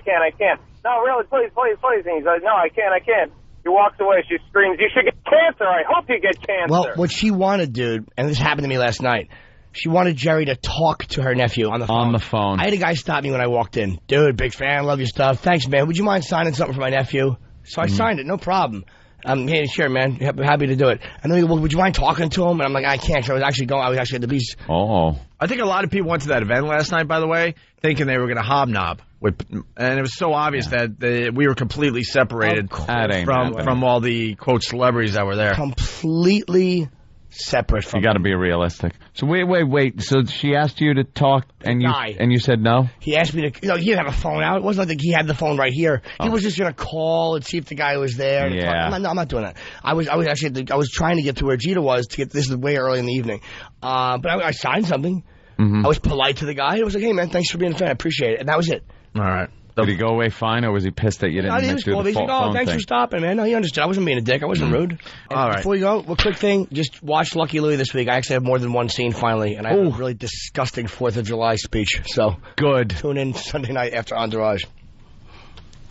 No, really, please. And he's like, no, I can't. He walks away. She screams, you should get cancer. I hope you get cancer. Well, what she wanted, dude, and this happened to me last night, she wanted Jerry to talk to her nephew on the phone. On the phone. I had a guy stop me when I walked in. Dude, big fan, love your stuff. Thanks, man. Would you mind signing something for my nephew? So I signed it, no problem. Hey, sure, man. Happy to do it. And then he goes, well, would you mind talking to him? And I'm like, I can't. So I was actually at the beach. Oh. I think a lot of people went to that event last night, by the way, thinking they were going to hobnob. And it was so obvious that we were completely separated from all the, quote, celebrities that were there. Completely separate from. You got to be realistic. So wait. So she asked you to talk, and you said no. He asked me to. He didn't have a phone out. It wasn't like he had the phone right here. He was just gonna call and see if the guy was there. Yeah. I'm not doing that. I was trying to get to where Jeter was to get. This is way early in the evening. But I signed something. I was polite to the guy. I was like, hey man, thanks for being a fan. I appreciate it. And that was it. All right. Did he go away fine, or was he pissed that you didn't do the phone thanks thing? for stopping, man. No, he understood. I wasn't being a dick. I wasn't rude. All right. Before we go, a quick thing. Just watch Lucky Louie this week. I actually have more than one scene finally, and I have a really disgusting 4th of July speech. So good. Tune in Sunday night after Entourage.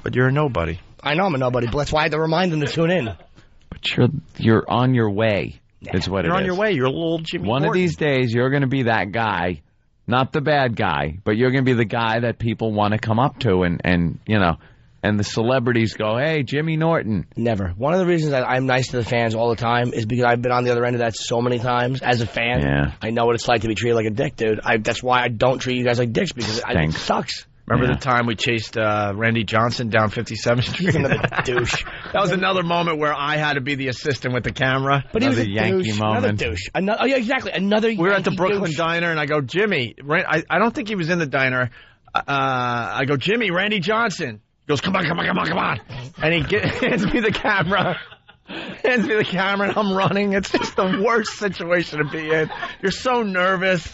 But you're a nobody. I know I'm a nobody, but that's why I had to remind them to tune in. But you're on your way. Is what you're it on is. your way. You're a little Jimmy One Morton. of these days, you're going to be that guy. Not the bad guy, but you're going to be the guy that people want to come up to and and the celebrities go, "Hey, Jimmy Norton." Never. One of the reasons I'm nice to the fans all the time is because I've been on the other end of that so many times as a fan. Yeah. I know what it's like to be treated like a dick, dude. That's why I don't treat you guys like dicks, because it sucks. Remember the time we chased Randy Johnson down 57th Street? Another douche. That was another moment where I had to be the assistant with the camera. But he was a Yankee douche. moment. Another douche. Oh, yeah, exactly. Another We were at the Yankee Brooklyn douche. Diner, and I go, Jimmy. I don't think he was in the diner. I go, Jimmy, Randy Johnson. He goes, come on. And he hands me the camera. And I'm running. It's just the worst situation to be in. You're so nervous.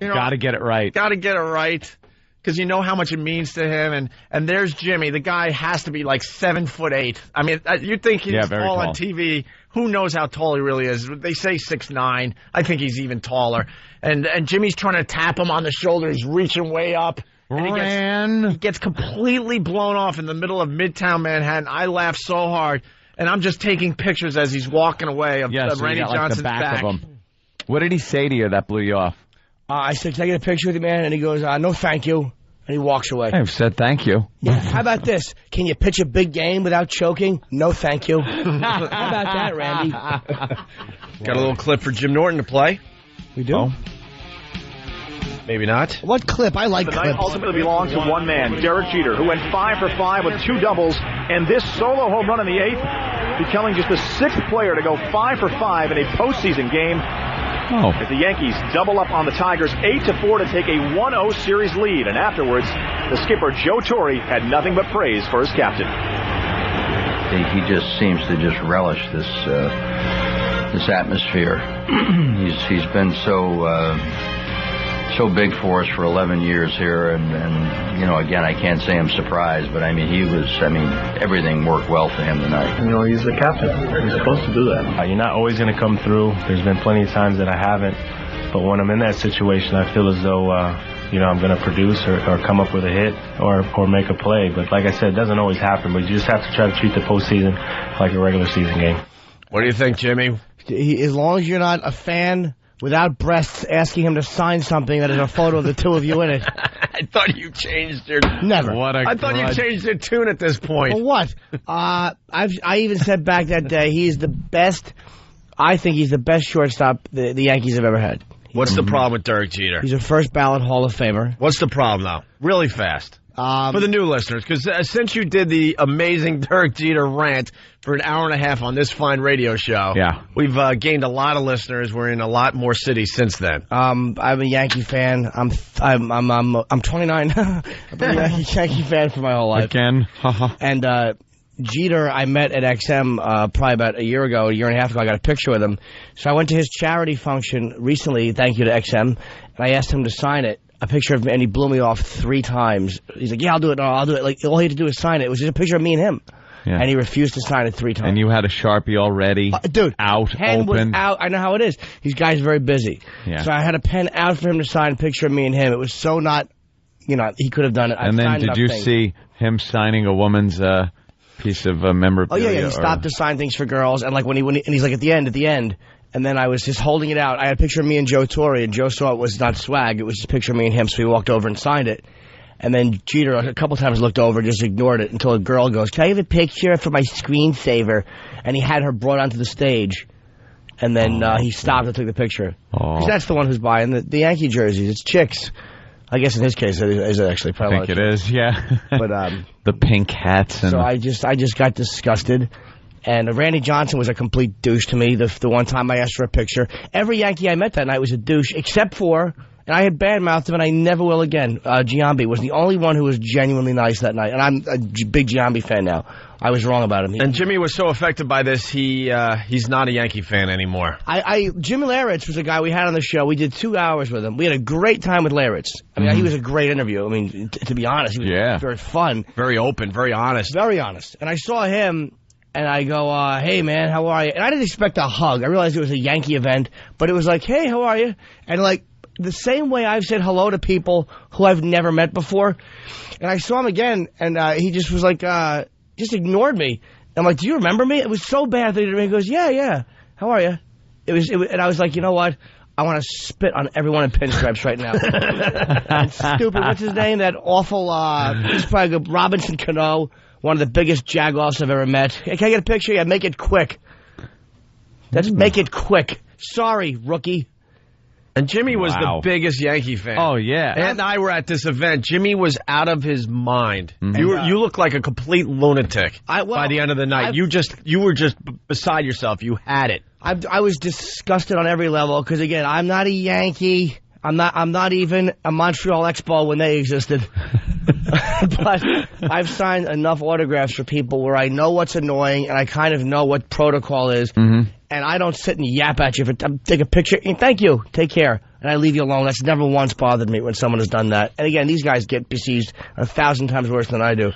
You know, Got to get it right. Got to get it right. Because you know how much it means to him, and there's Jimmy. The guy has to be like 7'8". I mean, you think he's tall on TV. Who knows how tall he really is? They say 6'9". I think he's even taller. And Jimmy's trying to tap him on the shoulder. He's reaching way up. And he gets completely blown off in the middle of Midtown Manhattan. I laugh so hard, and I'm just taking pictures as he's walking away of Randy Johnson's back. Of him. What did he say to you that blew you off? I said, can I get a picture with you, man? And he goes, no, thank you. And he walks away. I've said thank you. Yeah. How about this? Can you pitch a big game without choking? No, thank you. How about that, Randy? Got a little clip for Jim Norton to play. We do? Oh. Maybe not. What clip? I like the clips. night ultimately belonged to one man, Derek Jeter, who went 5 for 5 with 2 doubles, and this solo home run in the 8th, becoming just the 6th player to go 5 for 5 in a postseason game. As the Yankees double up on the Tigers 8-4 to take a 1-0 series lead, and afterwards, the skipper Joe Torre had nothing but praise for his captain. He just seems to just relish this atmosphere. He's been so big for us for 11 years here, and you know, again, I can't say I'm surprised, but I mean, everything worked well for him tonight. You know, he's the captain. He's supposed to do that. You're not always going to come through. There's been plenty of times that I haven't, but when I'm in that situation, I feel as though I'm going to produce or come up with a hit or make a play. But like I said, it doesn't always happen, but you just have to try to treat the postseason like a regular season game. What do you think, Jimmy? As long as you're not a fan without breasts asking him to sign something that is a photo of the two of you in it. I thought you changed your... Never. I thought you changed your tune at this point. Well, what? I even said back that day, he is the best... I think he's the best shortstop the Yankees have ever had. What's the problem with Derek Jeter? He's a first ballot Hall of Famer. What's the problem now? Really fast. For the new listeners, because since you did the amazing Derek Jeter rant for an hour and a half on this fine radio show, we've gained a lot of listeners. We're in a lot more cities since then. I'm a Yankee fan. I'm 29. I've been a Yankee fan for my whole life. Again, and Jeter, I met at XM probably about a year and a half ago. I got a picture with him. So I went to his charity function recently. Thank you to XM, and I asked him to sign it. A picture of me, and he blew me off 3 times. He's like, yeah, I'll do it. No, I'll do it. Like, all he had to do was sign it. It was just a picture of me and him. Yeah. And he refused to sign it 3 times. And you had a Sharpie already? Dude. Out, pen open? Was out. I know how it is. These guys are very busy. Yeah. So I had a pen out for him to sign a picture of me and him. It was so not, he could have done it. And then did you see him signing a woman's piece of memorabilia? Oh, yeah, he stopped to sign things for girls. And like when he's like, at the end. And then I was just holding it out. I had a picture of me and Joe Torre, and Joe saw it was not swag. It was just a picture of me and him, so he walked over and signed it. And then Jeter a couple times looked over and just ignored it until a girl goes, can I have a picture for my screensaver? And he had her brought onto the stage. And then he stopped and took the picture. Because that's the one who's buying the Yankee jerseys. It's chicks. I guess in his case, it is actually probably. I think it is, yeah. But the pink hats. And so I just got disgusted. And Randy Johnson was a complete douche to me the one time I asked for a picture. Every Yankee I met that night was a douche, except for, and I had bad-mouthed him, and I never will again, Giambi was the only one who was genuinely nice that night. And I'm a big Giambi fan now. I was wrong about him. And Jimmy was so affected by this, he's not a Yankee fan anymore. Jim Lehretz was a guy we had on the show. We did 2 hours with him. We had a great time with Lehretz. I mean, he was a great interview. I mean, to be honest, he was very fun. Very open, very honest. Very honest. And I saw him... And I go, hey, man, how are you? And I didn't expect a hug. I realized it was a Yankee event. But it was like, hey, how are you? And, like, the same way I've said hello to people who I've never met before. And I saw him again, and he just was like, just ignored me. I'm like, do you remember me? It was so bad that he goes, yeah. How are you? And I was like, you know what? I want to spit on everyone in pinstripes right now. It's stupid. What's his name? That awful, he's probably good, Robinson Cano. one of the biggest jagoffs I've ever met. Hey, can I get a picture? Yeah, make it quick. Make it quick. Sorry, rookie. And Jimmy was the biggest Yankee fan. Oh, yeah. And I were at this event. Jimmy was out of his mind. You looked like a complete lunatic by the end of the night. You were just beside yourself. You had it. I was disgusted on every level because, again, I'm not a Yankee. I'm not even a Montreal Expo when they existed. But I've signed enough autographs for people where I know what's annoying and I kind of know what protocol is. And I don't sit and yap at you. Take a picture. Thank you. Take care. And I leave you alone. That's never once bothered me when someone has done that. And again, these guys get besieged 1,000 times worse than I do.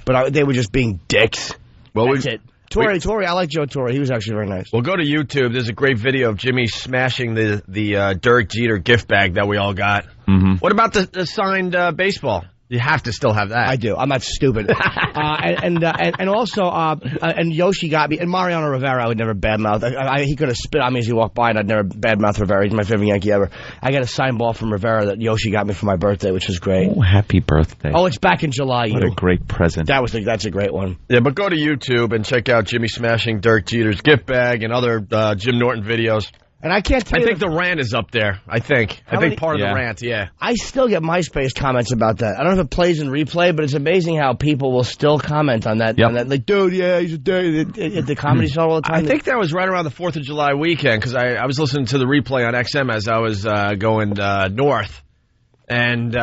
But they were just being dicks. Well, that's it. Torre, I like Joe Torre. He was actually very nice. Well, go to YouTube. There's a great video of Jimmy smashing the Derek Jeter gift bag that we all got. What about the signed baseball? You have to still have that. I do. I'm not stupid. And also, Yoshi got me, and Mariano Rivera I would never badmouth. He could have spit on me as he walked by, and I'd never badmouth Rivera. He's my favorite Yankee ever. I got a signed ball from Rivera that Yoshi got me for my birthday, which was great. Oh, happy birthday. Oh, it's back in July. What a great present. That's a great one. Yeah, but go to YouTube and check out Jimmy smashing Derek Jeter's gift bag and other Jim Norton videos. And I can't tell you. I think the rant is up there. I think part of the rant, yeah. I still get MySpace comments about that. I don't know if it plays in replay, but it's amazing how people will still comment on that. Yep. Like, dude, yeah, he's a dude at the Comedy Store all the time. I think that was right around the 4th of July weekend because I was listening to the replay on XM as I was going north. And,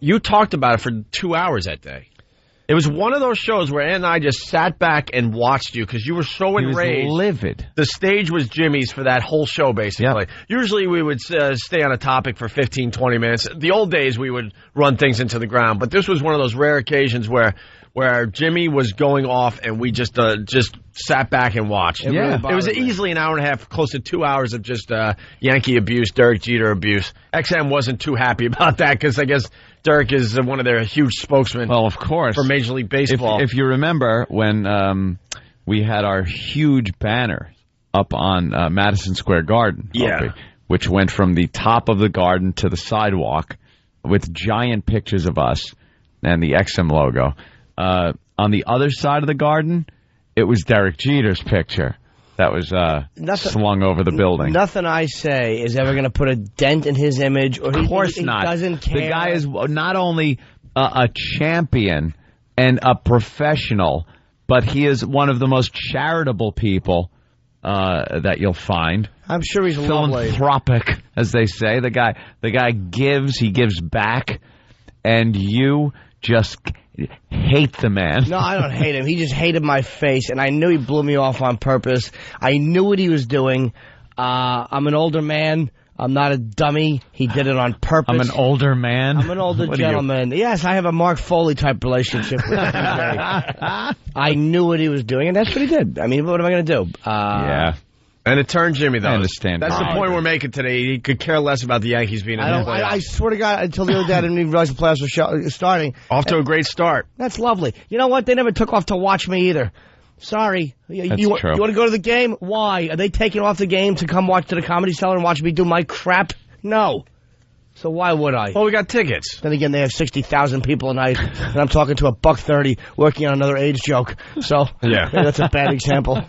you talked about it for 2 hours that day. It was one of those shows where Ann and I just sat back and watched you because you were so enraged. He was livid. The stage was Jimmy's for that whole show, basically. Yep. Usually we would stay on a topic for 15, 20 minutes. The old days we would run things into the ground. But this was one of those rare occasions where Jimmy was going off and we just sat back and watched. It was easily an hour and a half, close to 2 hours of just Yankee abuse, Derek Jeter abuse. XM wasn't too happy about that because I guess Derek is one of their huge spokesmen. Well, of course, for Major League Baseball. If you remember when we had our huge banner up on Madison Square Garden, Opie, which went from the top of the garden to the sidewalk with giant pictures of us and the XM logo. On the other side of the garden, it was Derek Jeter's picture that was slung over the building. Nothing I say is ever going to put a dent in his image. Or of course he not. Doesn't care. The guy is not only a champion and a professional, but he is one of the most charitable people that you'll find. I'm sure he's philanthropic, as they say. The guy gives. He gives back, and you just hate the man. No, I don't hate him. He just hated my face, and I knew he blew me off on purpose. I knew what he was doing. I'm an older man. I'm not a dummy. He did it on purpose. I'm an older man? I'm an older gentleman. Yes, I have a Mark Foley-type relationship with him. I knew what he was doing, and that's what he did. I mean, what am I going to do? Yeah. And it turned Jimmy, though. I understand. That's the point we're making today. He could care less about the Yankees being in the playoffs. I swear to God, until the other day, I didn't even realize the playoffs were starting. Off to a great start. That's lovely. You know what? They never took off to watch me either. Sorry. You want to go to the game? Why? Are they taking off the game to come watch to the Comedy Cellar and watch me do my crap? No. So why would I? Well, we got tickets. Then again, they have 60,000 people a night, and I'm talking to a $1.30 working on another AIDS joke. So yeah, that's a bad example.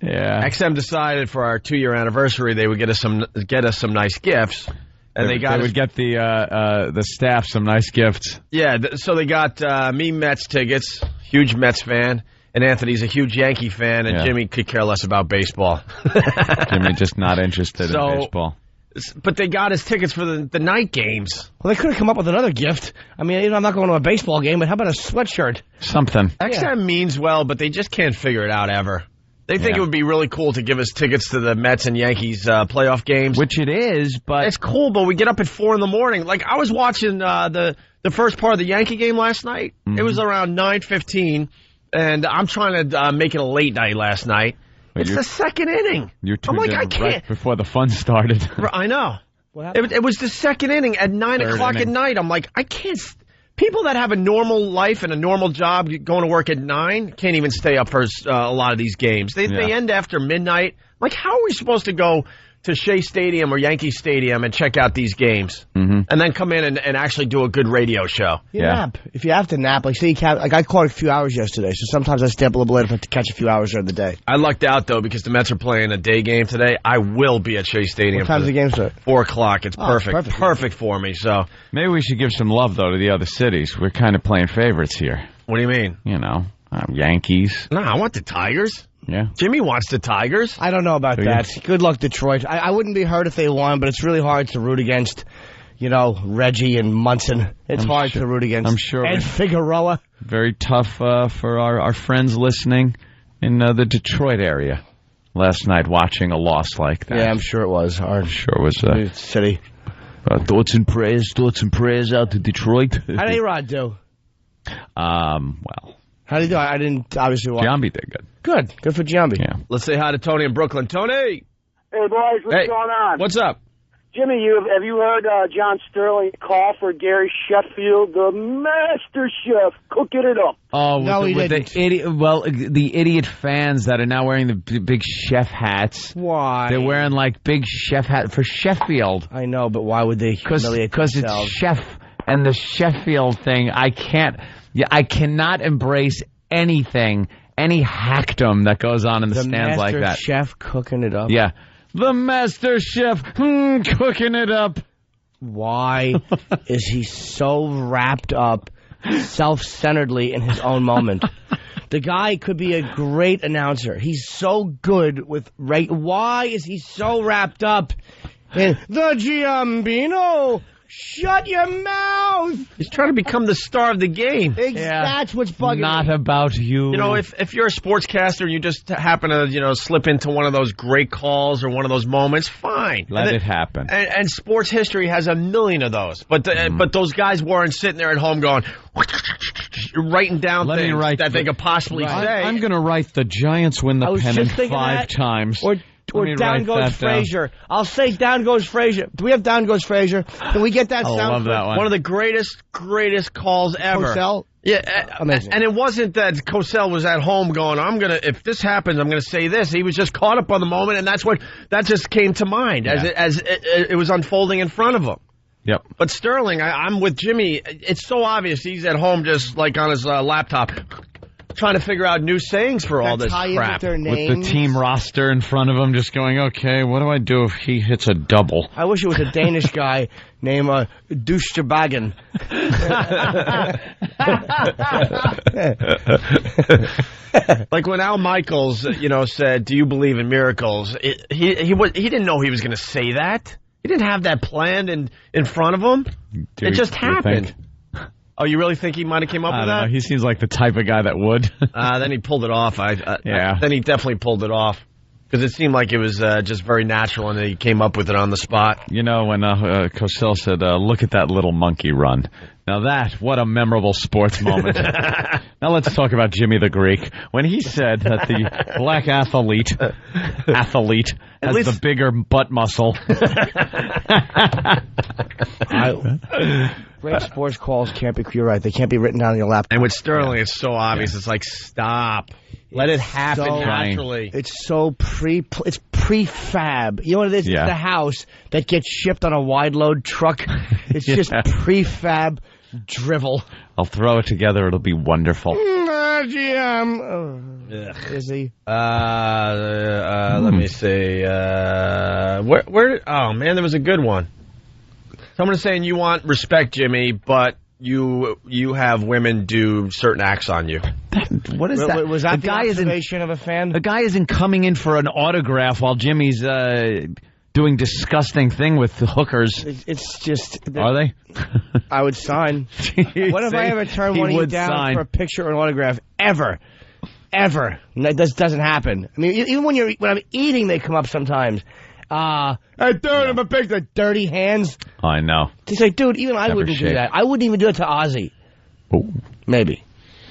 Yeah. XM decided for our 2-year anniversary they would get us some nice gifts, and they would get the staff some nice gifts. Yeah, so they got me Mets tickets, huge Mets fan. And Anthony's a huge Yankee fan, and Jimmy could care less about baseball. Jimmy just not interested in baseball. But they got his tickets for the night games. Well, they could have come up with another gift. I mean, I'm not going to a baseball game, but how about a sweatshirt? Something. XM means well, but they just can't figure it out ever. They think it would be really cool to give us tickets to the Mets and Yankees playoff games. Which it is, but... It's cool, but we get up at 4 in the morning. Like, I was watching the first part of the Yankee game last night. Mm-hmm. It was around 9:15, and I'm trying to make it a late night last night. It's the second inning. I'm like, I can't. Right before the fun started. I know. It was the second inning at 9 o'clock at night. I'm like, I can't. People that have a normal life and a normal job going to work at 9 can't even stay up for a lot of these games. They end after midnight. Like, how are we supposed to go to Shea Stadium or Yankee Stadium and check out these games, and then come in and actually do a good radio show. Nap. If you have to nap, like say you can't, like I caught a few hours yesterday, so sometimes I stay up a little later to catch a few hours during the day. I lucked out though because the Mets are playing a day game today. I will be at Shea Stadium. What time's the game start? 4:00. It's perfect. Perfect for me. So maybe we should give some love though to the other cities. We're kind of playing favorites here. What do you mean? You know, Yankees. No, I want the Tigers. Yeah. Jimmy wants the Tigers. I don't know about that. Good luck, Detroit. I wouldn't be hurt if they won, but it's really hard to root against, Reggie and Munson. It's hard to root against. I'm sure. And Figueroa. Very tough for our friends listening in the Detroit area last night watching a loss like that. Yeah, I'm sure it was hard. Sure it was. City. Thoughts and prayers out to Detroit. How did A-Rod do? Well. How did he do? I didn't obviously watch. Giambi did good. Good for Giambi. Yeah. Let's say hi to Tony in Brooklyn. Tony! Hey, boys, what's going on? What's up? Jimmy, have you heard John Sterling call for Gary Sheffield, the master chef, cooking it up? Oh, no, he didn't. The idiot fans that are now wearing the big chef hats. Why? They're wearing, big chef hat for Sheffield. I know, but why would they humiliate themselves? Because it's chef and the Sheffield thing. I cannot embrace anything, any hackdom that goes on in the stands like that. The master chef cooking it up? Yeah. The master chef cooking it up. Why is he so wrapped up self-centeredly in his own moment? The guy could be a great announcer. He's so good with... Why is he so wrapped up in the Giambino? Shut your mouth! He's trying to become the star of the game. That's what's bugging Not me. about you. If you're a sportscaster and you just happen to, slip into one of those great calls or one of those moments, fine. Let it happen. And sports history has a million of those. But those guys weren't sitting there at home going, writing down things that they could possibly say. I'm going to write the Giants win the pennant 5 times. Or down goes Frazier. I'll say down goes Frazier. Do we have down goes Frazier? Can we get that sound? I love that one. One of the greatest calls ever. Cosell? Yeah, amazing. And it wasn't that Cosell was at home going, if this happens, I'm going to say this. He was just caught up on the moment, and that just came to mind as it was unfolding in front of him. Yep. But Sterling, I'm with Jimmy. It's so obvious he's at home just like on his laptop trying to figure out new sayings for all this crap. With the team roster in front of him just going, okay, what do I do if he hits a double? I wish it was a Danish guy named Dushjabagan. Like when Al Michaels, said, "Do you believe in miracles?" He didn't know he was going to say that. He didn't have that planned in front of him. It just happened. Oh, you really think he might have came up with that? I don't know. He seems like the type of guy that would. Then he pulled it off. Then he definitely pulled it off. Because it seemed like it was just very natural, and he came up with it on the spot. When Cosell said, look at that little monkey run. Now what a memorable sports moment. Now let's talk about Jimmy the Greek. When he said that the black athlete has the bigger butt muscle. Great sports calls can't be, you're right, they can't be written down on your laptop. And with Sterling, it's so obvious. It's like, stop. Let it happen naturally. It's so it's prefab. You know what it is? Yeah. It's the house that gets shipped on a wide load truck. It's just prefab drivel. I'll throw it together. It'll be wonderful. Is he? Let me see. Where? Oh man, there was a good one. Someone saying you want respect, Jimmy, but you have women do certain acts on you. What is that? Was that the observation of a fan? The guy isn't coming in for an autograph while Jimmy's doing disgusting thing with the hookers. It's just... Are they? I would sign. What if I ever turn one of you down for a picture or an autograph? Ever. That doesn't happen. I mean, even when I'm eating, they come up sometimes. Hey, dude, I'm a picture. Dirty hands. I know. He's like, dude, even I wouldn't do that. I wouldn't even do it to Ozzy. Ooh. Maybe.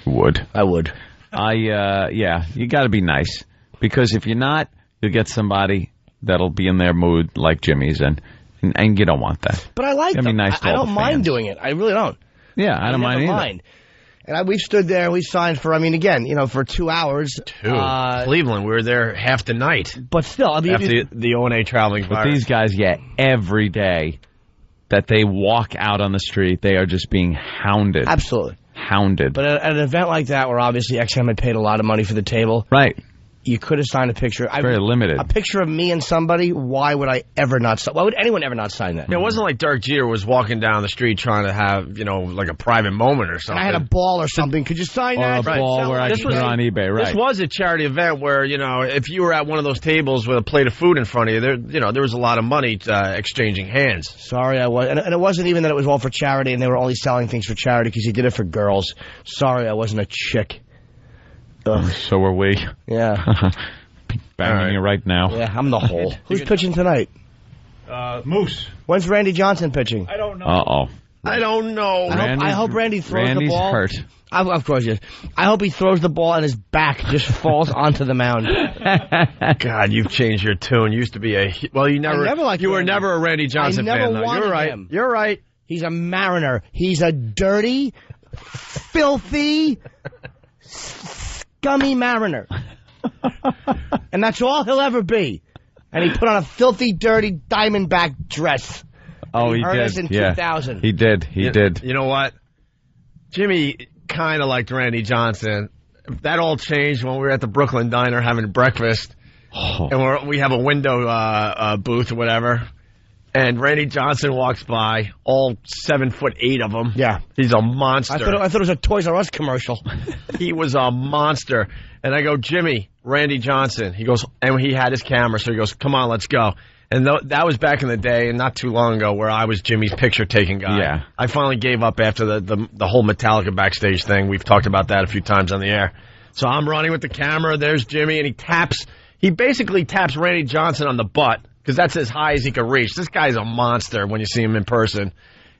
Would. I would. Yeah, you got to be nice. Because if you're not, you'll get somebody that'll be in their mood like Jimmy's, and you don't want that. But I like them. Nice I don't mind doing it. I really don't. Yeah, I don't mind either. And we stood there and we signed for, again, for 2 hours. Cleveland, we were there half the night. But still, after the O&A traveling virus. But these guys, every day that they walk out on the street, they are just being hounded. Absolutely. Hounded. But at an event like that, where obviously XM had paid a lot of money for the table. Right. You could have signed a picture. Very limited. A picture of me and somebody, why would I ever not sign? Why would anyone ever not sign that? It wasn't like Derek Jeter was walking down the street trying to have, like a private moment or something. And I had a ball or something. Could you sign that? Or a ball where I could put it on eBay, right. This was a charity event where, if you were at one of those tables with a plate of food in front of you, there was a lot of money exchanging hands. Sorry, I was. And it wasn't even that it was all for charity and they were only selling things for charity because he did it for girls. Sorry, I wasn't a chick. Ugh. So were we. Yeah. Banging you right now. Yeah, I'm the hole. Who's pitching tonight? Moose. When's Randy Johnson pitching? I don't know. Uh-oh. I don't know. I hope Randy throws the ball. Randy's hurt. Of course he is. I hope he throws the ball and his back just falls onto the mound. God, you've changed your tune. You used to be you were never a Randy Johnson fan, though. You're right. Him. You're right. He's a Mariner. He's a dirty, filthy, scummy Mariner. And that's all he'll ever be. And he put on a filthy, dirty Diamondback dress. Oh, he hurt did. us in 2000. He did. He did. You know what? Jimmy kind of liked Randy Johnson. That all changed when we were at the Brooklyn Diner having breakfast. And we have a window booth or whatever. And Randy Johnson walks by, all 7'8" of him. Yeah. He's a monster. I thought it was a Toys R Us commercial. He was a monster. And I go, Jimmy, Randy Johnson. He goes, and he had his camera, so he goes, come on, let's go. And that was back in the day, and not too long ago, where I was Jimmy's picture-taking guy. Yeah. I finally gave up after the whole Metallica backstage thing. We've talked about that a few times on the air. So I'm running with the camera. There's Jimmy, and he basically taps Randy Johnson on the butt, because that's as high as he could reach. This guy's a monster when you see him in person.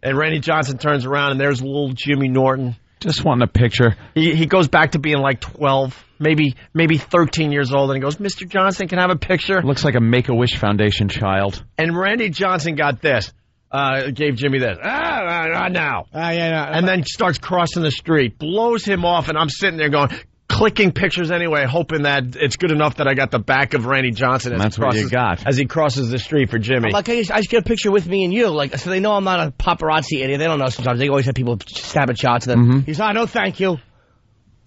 And Randy Johnson turns around, and there's little Jimmy Norton. Just wanting a picture. He goes back to being like 12, maybe 13 years old, and he goes, Mr. Johnson, can I have a picture? Looks like a Make-A-Wish Foundation child. And Randy Johnson got this. Gave Jimmy this. Now. And then starts crossing the street, blows him off, and I'm sitting there going, clicking pictures anyway, hoping that it's good enough that I got the back of Randy Johnson as he crosses the street for Jimmy. I just get a picture with me and you, so they know I'm not a paparazzi idiot. They don't know sometimes. They always have people snapping shots of them. Mm-hmm. He's no thank you.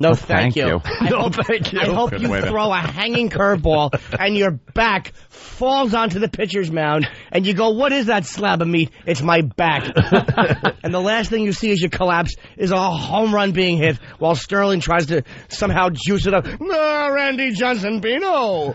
No, thank you. Thank you. I hope you throw a hanging curveball and your back falls onto the pitcher's mound and you go, what is that slab of meat? It's my back. And the last thing you see as you collapse is a home run being hit while Sterling tries to somehow juice it up. No, Randy Johnson, Bino.